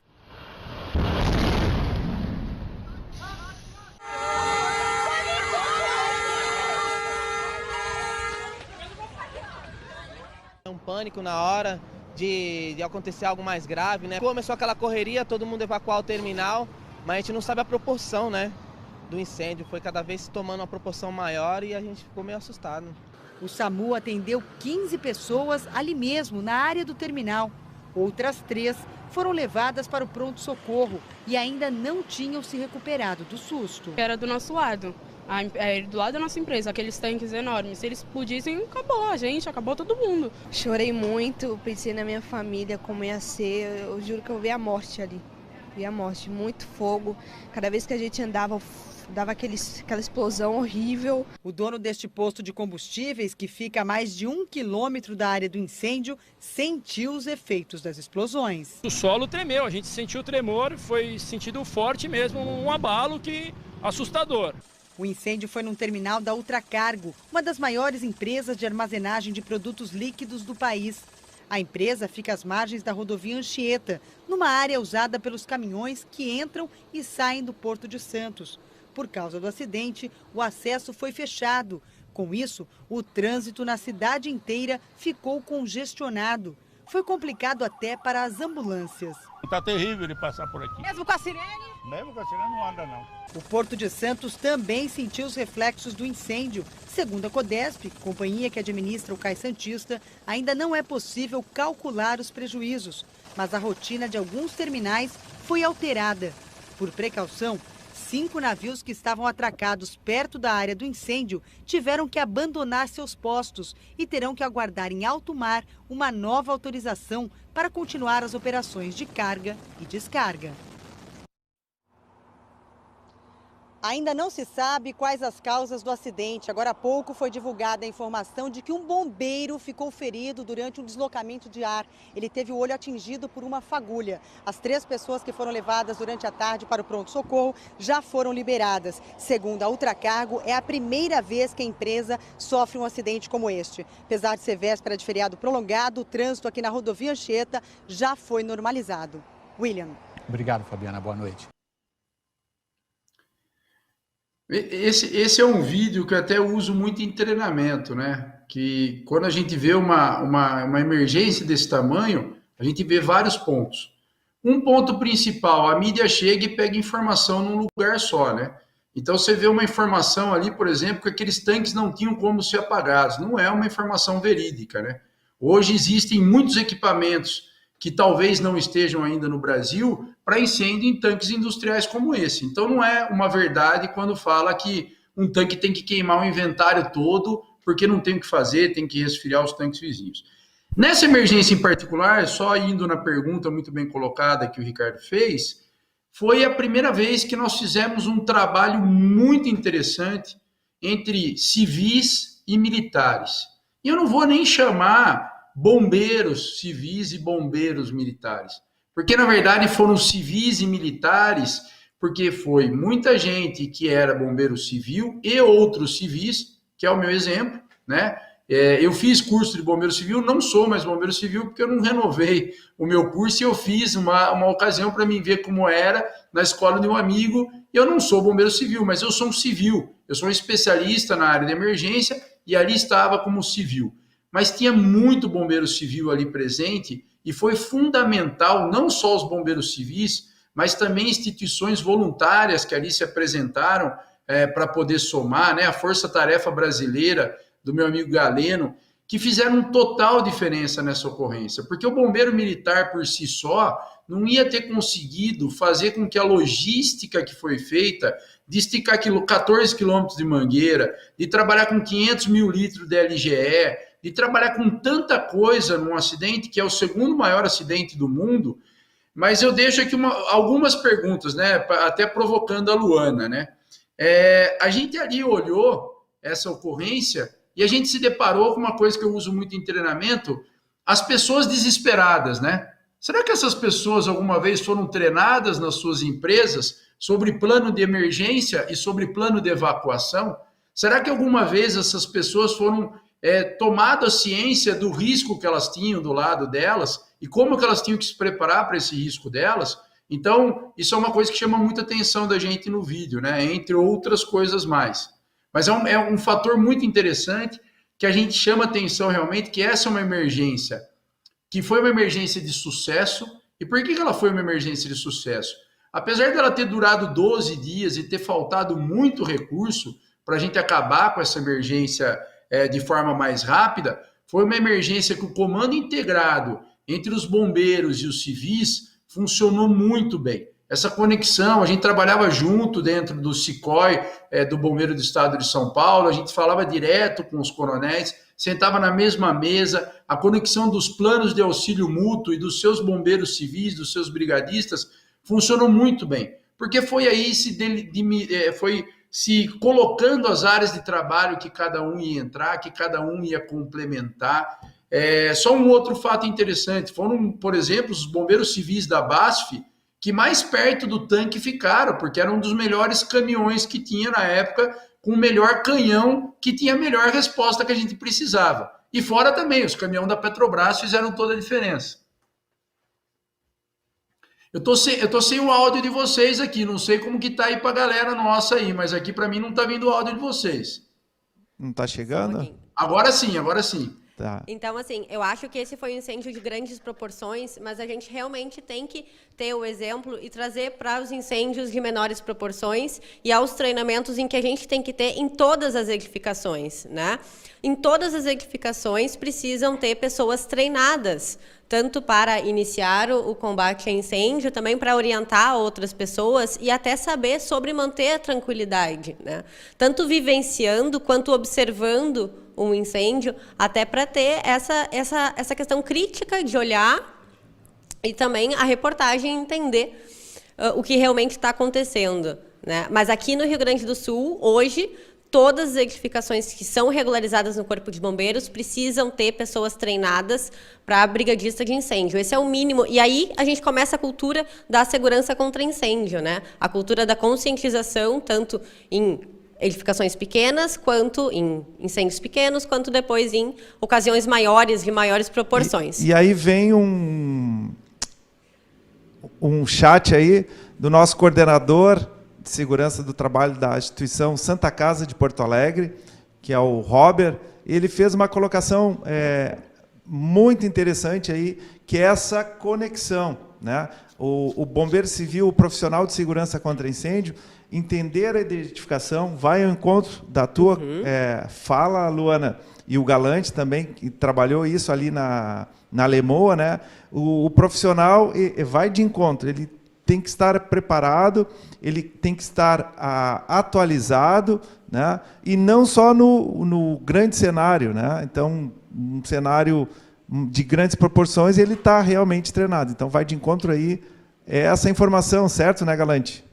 Um pânico na hora de acontecer algo mais grave, né? Começou aquela correria, todo mundo evacuar o terminal, mas a gente não sabe a proporção, né, do incêndio. Foi cada vez tomando uma proporção maior e a gente ficou meio assustado. O SAMU atendeu 15 pessoas ali mesmo, na área do terminal. Outras 3 foram levadas para o pronto-socorro e ainda não tinham se recuperado do susto. Era do nosso lado. Do lado da nossa empresa, aqueles tanques enormes. Se eles explodissem, acabou a gente, acabou todo mundo. Chorei muito, pensei na minha família, como ia ser. Eu juro que eu vi a morte ali. Vi a morte, muito fogo. Cada vez que a gente andava, dava aquela explosão horrível. O dono deste posto de combustíveis, que fica a mais de 1 quilômetro da área do incêndio, sentiu os efeitos das explosões. O solo tremeu, a gente sentiu o tremor, foi sentido forte mesmo, um abalo assustador. O incêndio foi num terminal da Ultracargo, uma das maiores empresas de armazenagem de produtos líquidos do país. A empresa fica às margens da rodovia Anchieta, numa área usada pelos caminhões que entram e saem do Porto de Santos. Por causa do acidente, o acesso foi fechado. Com isso, o trânsito na cidade inteira ficou congestionado. Foi complicado até para as ambulâncias. Está terrível de passar por aqui. Mesmo com a sirene? Mesmo com a sirene não anda, não. O Porto de Santos também sentiu os reflexos do incêndio. Segundo a Codesp, companhia que administra o Cais Santista, ainda não é possível calcular os prejuízos, mas a rotina de alguns terminais foi alterada. Por precaução, 5 navios que estavam atracados perto da área do incêndio tiveram que abandonar seus postos e terão que aguardar em alto mar uma nova autorização para continuar as operações de carga e descarga. Ainda não se sabe quais as causas do acidente. Agora há pouco foi divulgada a informação de que um bombeiro ficou ferido durante um deslocamento de ar. Ele teve o olho atingido por uma fagulha. As 3 pessoas que foram levadas durante a tarde para o pronto-socorro já foram liberadas. Segundo a Ultracargo, é a primeira vez que a empresa sofre um acidente como este. Apesar de ser véspera de feriado prolongado, o trânsito aqui na rodovia Anchieta já foi normalizado. William. Obrigado, Fabiana. Boa noite. Esse é um vídeo que eu até uso muito em treinamento, né? Que quando a gente vê uma emergência desse tamanho, a gente vê vários pontos. Um ponto principal, a mídia chega e pega informação num lugar só, né? Então você vê uma informação ali, por exemplo, que aqueles tanques não tinham como ser apagados. Não é uma informação verídica, né? Hoje existem muitos equipamentos que talvez não estejam ainda no Brasil, para incêndio em tanques industriais como esse. Então não é uma verdade quando fala que um tanque tem que queimar o inventário todo, porque não tem o que fazer, tem que resfriar os tanques vizinhos. Nessa emergência em particular, só indo na pergunta muito bem colocada que o Ricardo fez, foi a primeira vez que nós fizemos um trabalho muito interessante entre civis e militares. E eu não vou nem chamar bombeiros civis e bombeiros militares. Porque, na verdade, foram civis e militares, porque foi muita gente que era bombeiro civil e outros civis, que é o meu exemplo, né? Eu fiz curso de bombeiro civil, não sou mais bombeiro civil, porque eu não renovei o meu curso e eu fiz uma ocasião para mim ver como era na escola de um amigo. Eu não sou bombeiro civil, mas eu sou um civil. Eu sou um especialista na área de emergência e ali estava como civil. Mas tinha muito bombeiro civil ali presente e foi fundamental, não só os bombeiros civis, mas também instituições voluntárias que ali se apresentaram para poder somar, né? A Força Tarefa Brasileira, do meu amigo Galeno, que fizeram total diferença nessa ocorrência, porque o bombeiro militar por si só não ia ter conseguido fazer com que a logística que foi feita de esticar 14 quilômetros de mangueira, de trabalhar com 500 mil litros de LGE, de trabalhar com tanta coisa num acidente, que é o segundo maior acidente do mundo, Mas eu deixo aqui algumas perguntas, né? Até provocando a Luana, né? A gente ali olhou essa ocorrência e a gente se deparou com uma coisa que eu uso muito em treinamento, as pessoas desesperadas, né? Será que essas pessoas alguma vez foram treinadas nas suas empresas sobre plano de emergência e sobre plano de evacuação? Será que alguma vez essas pessoas foram tomadas ciência do risco que elas tinham do lado delas e como que elas tinham que se preparar para esse risco delas? Então, isso é uma coisa que chama muita atenção da gente no vídeo, né? Entre outras coisas mais. Mas é um fator muito interessante que a gente chama atenção realmente, que essa é uma emergência, que foi uma emergência de sucesso. E por que ela foi uma emergência de sucesso? Apesar dela ter durado 12 dias e ter faltado muito recurso para a gente acabar com essa emergência de forma mais rápida, foi uma emergência que o comando integrado entre os bombeiros e os civis funcionou muito bem. Essa conexão, a gente trabalhava junto dentro do SICOI, do Bombeiro do Estado de São Paulo, a gente falava direto com os coronéis, sentava na mesma mesa, a conexão dos planos de auxílio mútuo e dos seus bombeiros civis, dos seus brigadistas, funcionou muito bem, porque foi aí foi se colocando as áreas de trabalho que cada um ia entrar, que cada um ia complementar. Só um outro fato interessante, foram, por exemplo, os bombeiros civis da BASF, que mais perto do tanque ficaram, porque era um dos melhores caminhões que tinha na época, com o melhor canhão, que tinha a melhor resposta que a gente precisava. E fora também, os caminhões da Petrobras fizeram toda a diferença. Eu tô sem o áudio de vocês aqui, não sei como que tá aí pra galera nossa aí, mas aqui para mim não tá vindo o áudio de vocês. Não tá chegando? Agora sim, agora sim. Tá. Então, assim, eu acho que esse foi um incêndio de grandes proporções, mas a gente realmente tem que ter o exemplo e trazer para os incêndios de menores proporções e aos treinamentos em que a gente tem que ter em todas as edificações, né? Em todas as edificações precisam ter pessoas treinadas, tanto para iniciar o combate a incêndio, também para orientar outras pessoas e até saber sobre manter a tranquilidade, né? Tanto vivenciando quanto observando um incêndio, até para ter essa questão crítica de olhar e também a reportagem entender o que realmente está acontecendo, né? Mas aqui no Rio Grande do Sul, hoje, todas as edificações que são regularizadas no Corpo de Bombeiros precisam ter pessoas treinadas para brigadista de incêndio. Esse é o mínimo. E aí a gente começa a cultura da segurança contra incêndio, né? A cultura da conscientização, tanto em edificações pequenas, quanto em incêndios pequenos, quanto depois em ocasiões maiores, de maiores proporções. E aí vem um chat aí do nosso coordenador de segurança do trabalho da instituição Santa Casa de Porto Alegre, que é o Robert. Ele fez uma colocação muito interessante aí, que é essa conexão, né? O bombeiro civil, o profissional de segurança contra incêndio, entender a identificação, vai ao encontro da tua fala, Luana, e o Galante também, que trabalhou isso ali na Lemoa, né? O profissional vai de encontro, ele tem que estar preparado, ele tem que estar atualizado, né? E não só no grande cenário, né? Então, um cenário de grandes proporções, ele está realmente treinado. Então, vai de encontro aí essa informação, certo, né, Galante?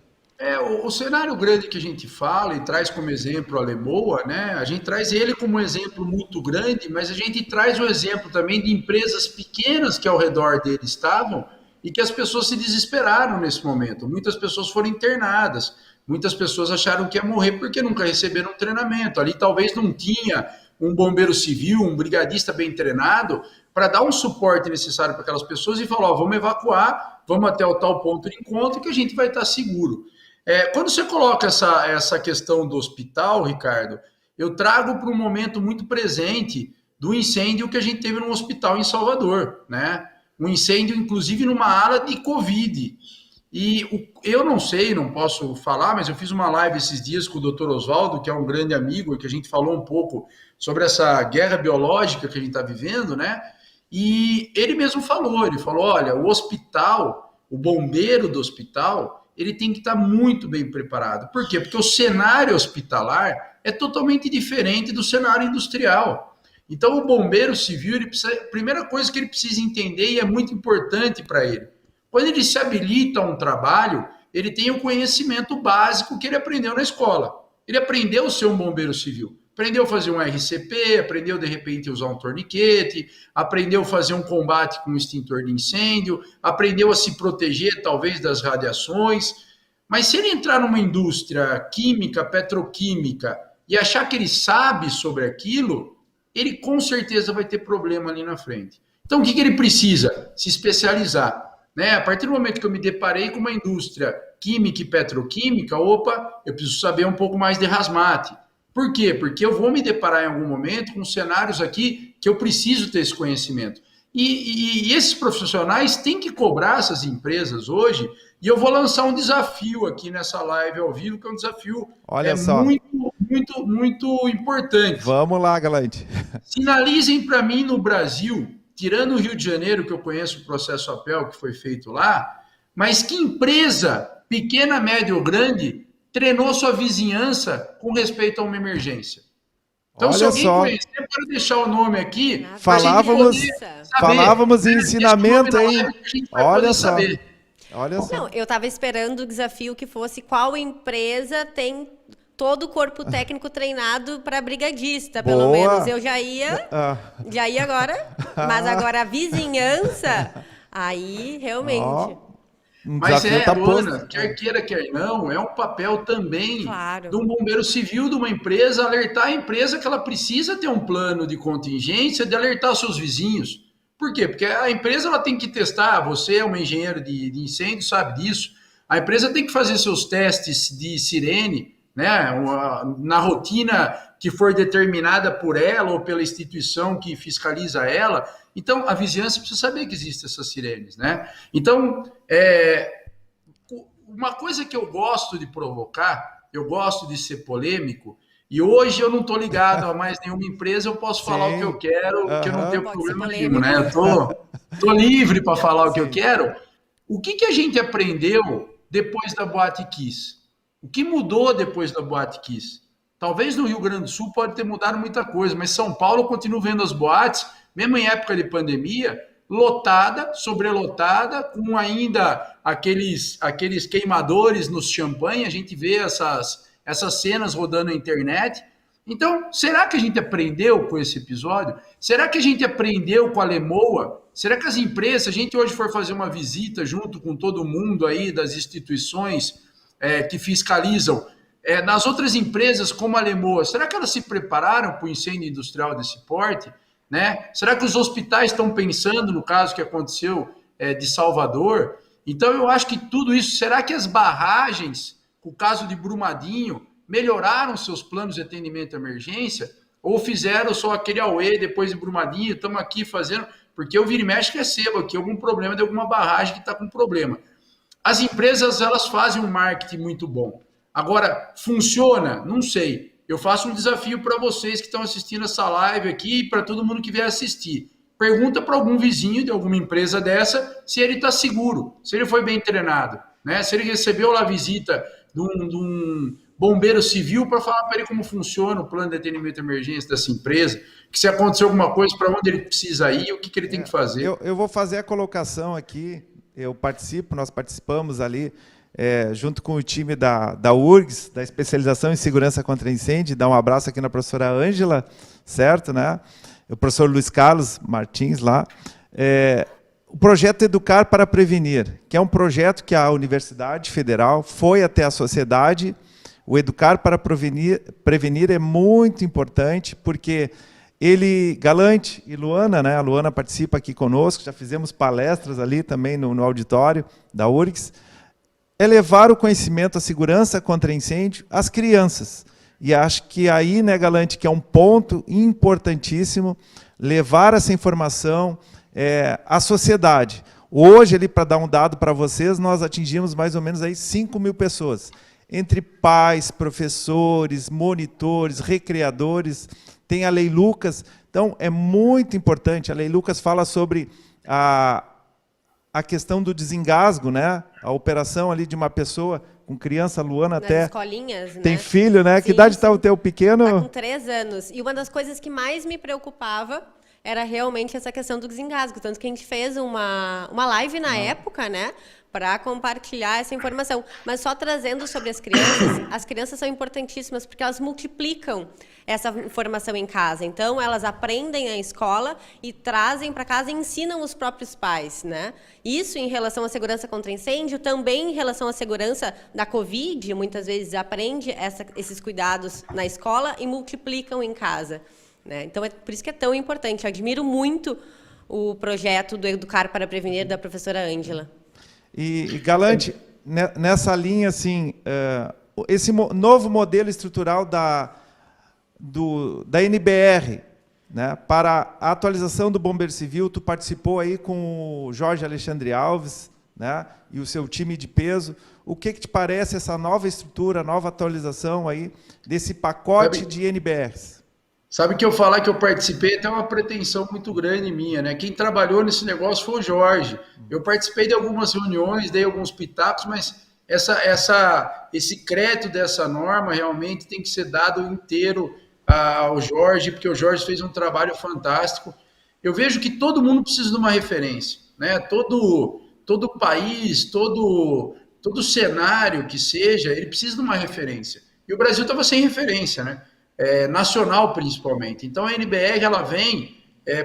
O cenário grande que a gente fala e traz como exemplo a Lemoa, né? A gente traz ele como um exemplo muito grande, mas a gente traz o exemplo também de empresas pequenas que ao redor dele estavam e que as pessoas se desesperaram nesse momento. Muitas pessoas foram internadas, muitas pessoas acharam que ia morrer porque nunca receberam treinamento. Ali talvez não tinha um bombeiro civil, um brigadista bem treinado para dar um suporte necessário para aquelas pessoas e falar, vamos evacuar, vamos até o tal ponto de encontro que a gente vai estar seguro. Quando você coloca essa questão do hospital, Ricardo, eu trago para um momento muito presente do incêndio que a gente teve no hospital em Salvador, né? Um incêndio, inclusive, numa ala de Covid. E eu não sei, não posso falar, mas eu fiz uma live esses dias com o Dr. Oswaldo, que é um grande amigo, que a gente falou um pouco sobre essa guerra biológica que a gente está vivendo, né? E ele mesmo falou, olha, o hospital, o bombeiro do hospital, ele tem que estar muito bem preparado. Por quê? Porque o cenário hospitalar é totalmente diferente do cenário industrial. Então, o bombeiro civil, a primeira coisa que ele precisa entender, e é muito importante para ele, Quando ele se habilita a um trabalho, ele tem o conhecimento básico que ele aprendeu na escola. Ele aprendeu a ser um bombeiro civil. Aprendeu a fazer um RCP, aprendeu, de repente, a usar um torniquete, aprendeu a fazer um combate com um extintor de incêndio, aprendeu a se proteger, talvez, das radiações. Mas se ele entrar numa indústria química, petroquímica, e achar que ele sabe sobre aquilo, ele com certeza vai ter problema ali na frente. Então, o que ele precisa? Se especializar. Né? A partir do momento que eu me deparei com uma indústria química e petroquímica, opa, eu preciso saber um pouco mais de hazmat. Por quê? Porque eu vou me deparar em algum momento com cenários aqui que eu preciso ter esse conhecimento. E esses profissionais têm que cobrar essas empresas hoje, e eu vou lançar um desafio aqui nessa live ao vivo, que é um desafio muito importante. Vamos lá, Galante. Sinalizem para mim no Brasil, tirando o Rio de Janeiro, que eu conheço o processo APEL que foi feito lá, mas que empresa, pequena, média ou grande, treinou sua vizinhança com respeito a uma emergência? Então, se alguém conhecer, pode deixar o nome aqui. Falávamos em ensinamento, hein? Olha só. Não, eu estava esperando o desafio que fosse qual empresa tem todo o corpo técnico treinado para brigadista, pelo menos. Eu já ia agora, mas agora a vizinhança, aí realmente... Mas Luana, quer queira, quer não, é um papel também de um bombeiro civil, de uma empresa, alertar a empresa que ela precisa ter um plano de contingência, de alertar os seus vizinhos. Por quê? Porque a empresa ela tem que testar, você é um engenheiro de incêndio, sabe disso, a empresa tem que fazer seus testes de sirene, né, na rotina que for determinada por ela ou pela instituição que fiscaliza ela. Então, a vizinhança precisa saber que existem essas sirenes, né? Então, uma coisa que eu gosto de provocar, eu gosto de ser polêmico, e hoje eu não estou ligado a mais nenhuma empresa, eu posso falar o que eu quero, que eu não tenho problema nenhum, né? Eu tô livre para falar o que eu quero. O que a gente aprendeu depois da Boate Kiss? O que mudou depois da Boate Kiss? Talvez no Rio Grande do Sul pode ter mudado muita coisa, mas São Paulo continua vendo as boates, mesmo em época de pandemia, lotada, sobrelotada, com ainda aqueles queimadores nos champanhe, a gente vê essas cenas rodando na internet. Então, será que a gente aprendeu com esse episódio? Será que a gente aprendeu com a Lemoa? Será que as empresas, se a gente hoje for fazer uma visita junto com todo mundo aí das instituições que fiscalizam, nas outras empresas como a Lemoa, será que elas se prepararam para o incêndio industrial desse porte? Né? Será que os hospitais estão pensando no caso que aconteceu de Salvador? Então eu acho que tudo isso, será que as barragens, o caso de Brumadinho, melhoraram seus planos de atendimento à emergência? Ou fizeram só aquele auê depois de Brumadinho, estamos aqui fazendo, porque eu viro e mexe que recebo aqui algum problema de alguma barragem que está com problema. As empresas, elas fazem um marketing muito bom. Agora, funciona? Não sei. Eu faço um desafio para vocês que estão assistindo essa live aqui e para todo mundo que vier assistir. Pergunta para algum vizinho de alguma empresa dessa se ele está seguro, se ele foi bem treinado, né? Se ele recebeu lá a visita de um bombeiro civil para falar para ele como funciona o plano de atendimento de emergência dessa empresa, que se acontecer alguma coisa, para onde ele precisa ir, o que ele tem que fazer. Eu vou fazer a colocação aqui, nós participamos ali, junto com o time da URGS, da especialização em segurança contra incêndio, dar um abraço aqui na professora Ângela, certo, né? O professor Luiz Carlos Martins lá. O projeto Educar para Prevenir, que é um projeto que a Universidade Federal foi até a sociedade. O Educar para Prevenir é muito importante, porque Galante e Luana, né? A Luana participa aqui conosco, já fizemos palestras ali também no auditório da URGS, levar o conhecimento, a segurança contra incêndio às crianças. E acho que aí, né, Galante, que é um ponto importantíssimo, levar essa informação à sociedade. Hoje, para dar um dado para vocês, nós atingimos mais ou menos aí 5.000 pessoas, entre pais, professores, monitores, recreadores, tem a Lei Lucas. Então, é muito importante, a Lei Lucas fala sobre a questão do desengasgo, né? A operação ali de uma pessoa com criança, Luana nas até escolinhas, né? Tem filho, né? Sim, que idade está o teu pequeno? Está com 3 anos. E uma das coisas que mais me preocupava era realmente essa questão do desengasgo. Tanto que a gente fez uma live na época, né, para compartilhar essa informação. Mas só trazendo sobre as crianças são importantíssimas porque elas multiplicam essa informação em casa. Então, elas aprendem na escola e trazem para casa e ensinam os próprios pais, né? Isso em relação à segurança contra incêndio, também em relação à segurança da Covid, muitas vezes aprende esses cuidados na escola e multiplicam em casa. Né? Então, é por isso que é tão importante. Eu admiro muito o projeto do Educar para Prevenir, da professora Ângela. E Galante, nessa linha, assim, esse novo modelo estrutural da NBR, né, para a atualização do Bombeiro Civil, tu participou aí com o Jorge Alexandre Alves, né, e o seu time de peso. O que te parece essa nova estrutura, nova atualização aí desse pacote de NBRs? Sabe que eu falar que eu participei tem uma pretensão muito grande minha, né? Quem trabalhou nesse negócio foi o Jorge. Eu participei de algumas reuniões, dei alguns pitacos, mas esse crédito dessa norma realmente tem que ser dado inteiro ao Jorge, porque o Jorge fez um trabalho fantástico. Eu vejo que todo mundo precisa de uma referência, né? Todo país, todo cenário que seja, ele precisa de uma referência. E o Brasil estava sem referência, né? Nacional principalmente. Então a NBR ela vem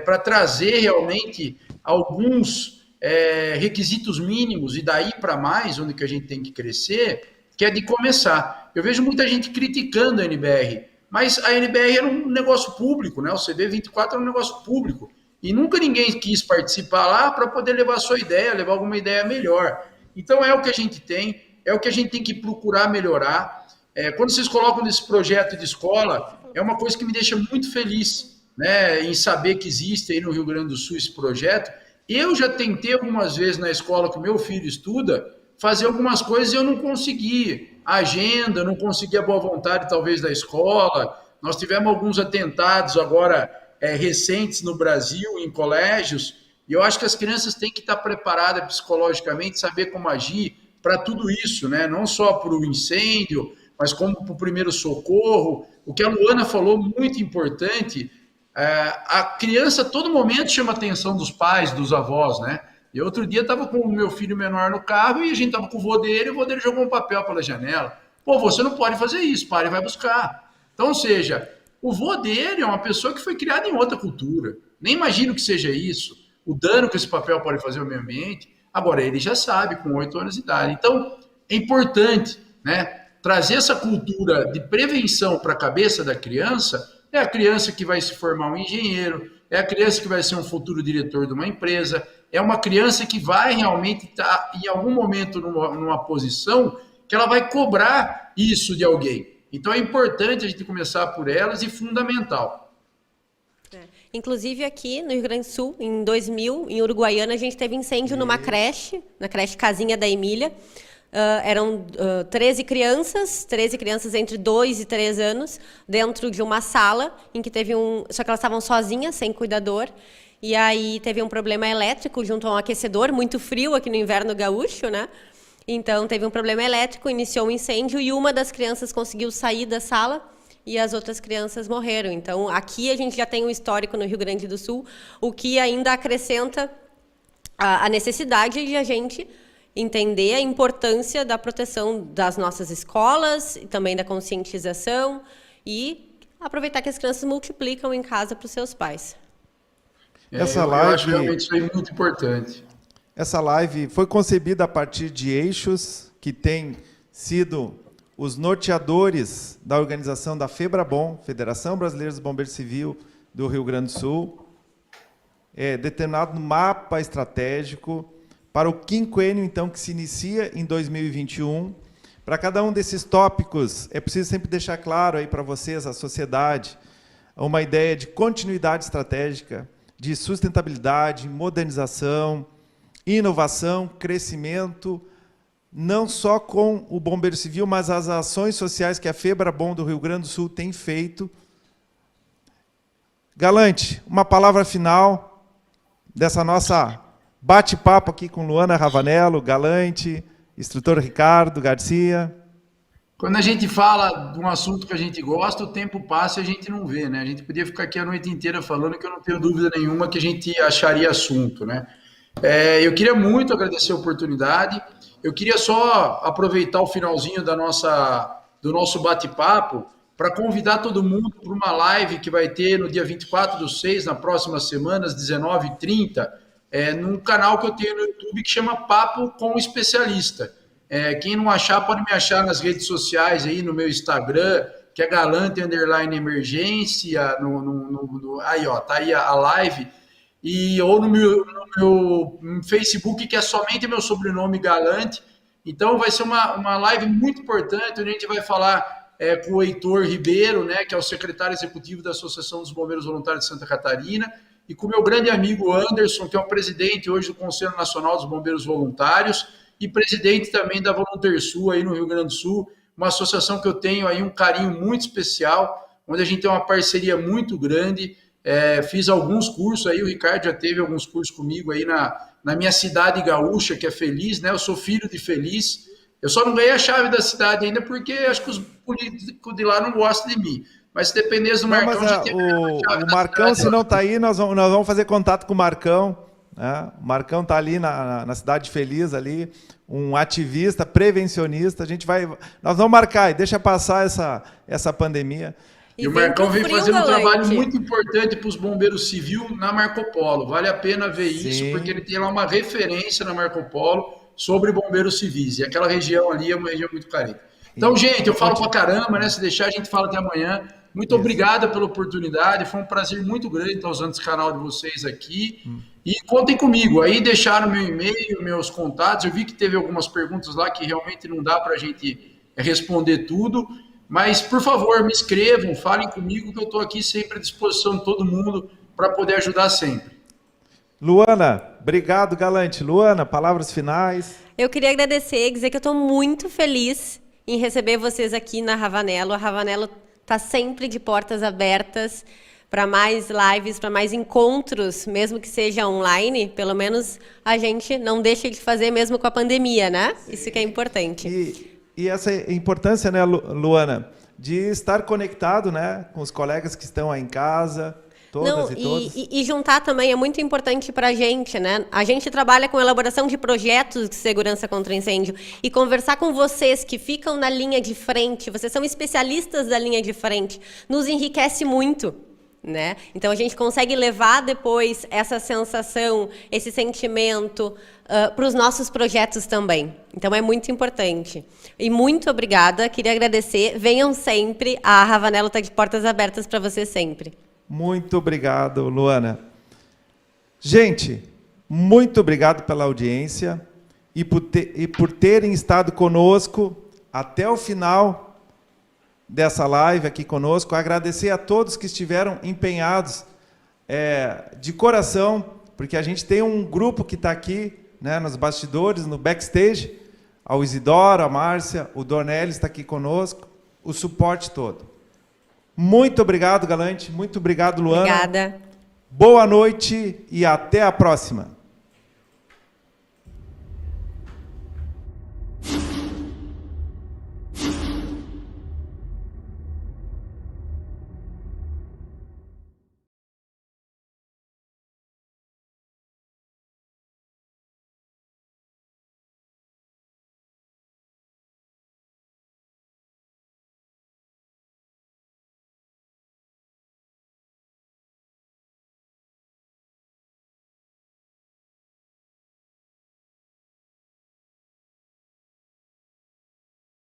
para trazer realmente alguns requisitos mínimos e daí para mais, onde que a gente tem que crescer, que é de começar. Eu vejo muita gente criticando a NBR, mas a NBR era um negócio público, né? O CV24 era um negócio público e nunca ninguém quis participar lá para poder levar a sua ideia, levar alguma ideia melhor. Então é o que a gente tem, é o que a gente tem que procurar melhorar. Quando vocês colocam nesse projeto de escola, é uma coisa que me deixa muito feliz, né, em saber que existe aí no Rio Grande do Sul esse projeto. Eu já tentei algumas vezes na escola que o meu filho estuda, fazer algumas coisas e eu não consegui. A agenda, não consegui a boa vontade talvez da escola. Nós tivemos alguns atentados agora recentes no Brasil, em colégios, e eu acho que as crianças têm que estar preparadas psicologicamente, saber como agir para tudo isso, né? Não só para o incêndio, mas como para o primeiro socorro. O que a Luana falou, muito importante, a criança a todo momento chama a atenção dos pais, dos avós, né? E outro dia estava com o meu filho menor no carro e a gente estava com o vô dele, e o vô dele jogou um papel pela janela. Pô, você não pode fazer isso, pai, vai buscar. Então, ou seja, o vô dele é uma pessoa que foi criada em outra cultura. Nem imagino que seja isso, o dano que esse papel pode fazer ao meio ambiente. Agora, ele já sabe, com 8 anos de idade. Então, é importante, né, trazer essa cultura de prevenção para a cabeça da criança. É a criança que vai se formar um engenheiro, é a criança que vai ser um futuro diretor de uma empresa, é uma criança que vai realmente estar, em algum momento, numa posição que ela vai cobrar isso de alguém. Então, é importante a gente começar por elas e fundamental. Inclusive, aqui no Rio Grande do Sul, em 2000, em Uruguaiana, a gente teve incêndio numa creche, na creche Casinha da Emília. Eram 13 crianças entre 2 e 3 anos, dentro de uma sala, em que teve só que elas estavam sozinhas, sem cuidador, e aí teve um problema elétrico junto a um aquecedor, muito frio aqui no inverno gaúcho, né? Então, teve um problema elétrico, iniciou um incêndio, e uma das crianças conseguiu sair da sala, e as outras crianças morreram. Então, aqui a gente já tem um histórico no Rio Grande do Sul, o que ainda acrescenta a necessidade de a gente entender a importância da proteção das nossas escolas, e também da conscientização, e aproveitar que as crianças multiplicam em casa para os seus pais. Eu acho realmente isso aí muito importante. Essa live foi concebida a partir de eixos que têm sido os norteadores da organização da FEBRABOM, Federação Brasileira dos Bombeiros Civil do Rio Grande do Sul, determinado mapa estratégico para o quinquênio, então, que se inicia em 2021. Para cada um desses tópicos, é preciso sempre deixar claro aí para vocês, a sociedade, uma ideia de continuidade estratégica, de sustentabilidade, modernização, inovação, crescimento, não só com o Bombeiro Civil, mas as ações sociais que a FEBRABOM do Rio Grande do Sul tem feito. Galante, uma palavra final dessa nossa bate-papo aqui com Luana Ravanello, Galante, instrutor Ricardo Garcia. Quando a gente fala de um assunto que a gente gosta, o tempo passa e a gente não vê, né? A gente podia ficar aqui a noite inteira falando, que eu não tenho dúvida nenhuma que a gente acharia assunto, né? Eu queria muito agradecer a oportunidade. Eu queria só aproveitar o finalzinho do nosso bate-papo para convidar todo mundo para uma live que vai ter no dia 24/6, na próxima semana, às 19h30, num canal que eu tenho no YouTube que chama Papo com o Especialista. Quem não achar, pode me achar nas redes sociais, aí no meu Instagram, que é Galante_Emergência, aí, ó, tá aí a live, ou no meu Facebook, que é somente meu sobrenome, Galante. Então vai ser uma live muito importante, onde a gente vai falar com o Heitor Ribeiro, né, que é o secretário executivo da Associação dos Bombeiros Voluntários de Santa Catarina, e com o meu grande amigo Anderson, que é o presidente hoje do Conselho Nacional dos Bombeiros Voluntários, e presidente também da Voluntersul aí no Rio Grande do Sul, uma associação que eu tenho aí um carinho muito especial, onde a gente tem uma parceria muito grande. Fiz alguns cursos aí, o Ricardo já teve alguns cursos comigo aí na minha cidade gaúcha, que é Feliz, né? Eu sou filho de Feliz. Eu só não ganhei a chave da cidade ainda porque acho que os políticos de lá não gostam de mim. Mas se dependesse do Marcão, já tinha o Marcão, se não está aí, nós vamos fazer contato com o Marcão. Né? O Marcão está ali na Cidade Feliz, ali, um ativista, prevencionista. Nós vamos marcar e deixa passar essa pandemia. E o Marcão vem fazendo um trabalho muito importante para os bombeiros civis na Marco Polo. Vale a pena ver isso, porque ele tem lá uma referência na Marco Polo sobre bombeiros civis. E aquela região ali é uma região muito carente. Então, gente, eu falo pra caramba, né? Se deixar, a gente fala até amanhã. Muito obrigado pela oportunidade. Foi um prazer muito grande estar usando esse canal de vocês aqui. E contem comigo. Aí deixaram meu e-mail, meus contatos. Eu vi que teve algumas perguntas lá que realmente não dá para a gente responder tudo. Mas, por favor, me escrevam, falem comigo, que eu estou aqui sempre à disposição de todo mundo para poder ajudar sempre. Luana, obrigado, Galante. Luana, palavras finais. Eu queria agradecer, dizer que eu estou muito feliz em receber vocês aqui na Ravanello. A Ravanello está sempre de portas abertas para mais lives, para mais encontros, mesmo que seja online. Pelo menos a gente não deixa de fazer mesmo com a pandemia, né? Isso que é importante. E essa importância, né, Luana, de estar conectado, né, com os colegas que estão aí em casa, todas e todos. E juntar também é muito importante para a gente, né? A gente trabalha com elaboração de projetos de segurança contra incêndio e conversar com vocês que ficam na linha de frente, vocês são especialistas da linha de frente, nos enriquece muito. Né? Então, a gente consegue levar depois essa sensação, esse sentimento para os nossos projetos também. Então, é muito importante. E muito obrigada, queria agradecer. Venham sempre, a Ravanello está de portas abertas para vocês sempre. Muito obrigado, Luana. Gente, muito obrigado pela audiência e por terem estado conosco até o final dessa live aqui conosco. Agradecer a todos que estiveram empenhados de coração, porque a gente tem um grupo que está aqui, né, nos bastidores, no backstage, ao Isidoro, a Márcia, o Dornelles está aqui conosco, o suporte todo. Muito obrigado, Galante, muito obrigado, Luana. Obrigada. Boa noite e até a próxima.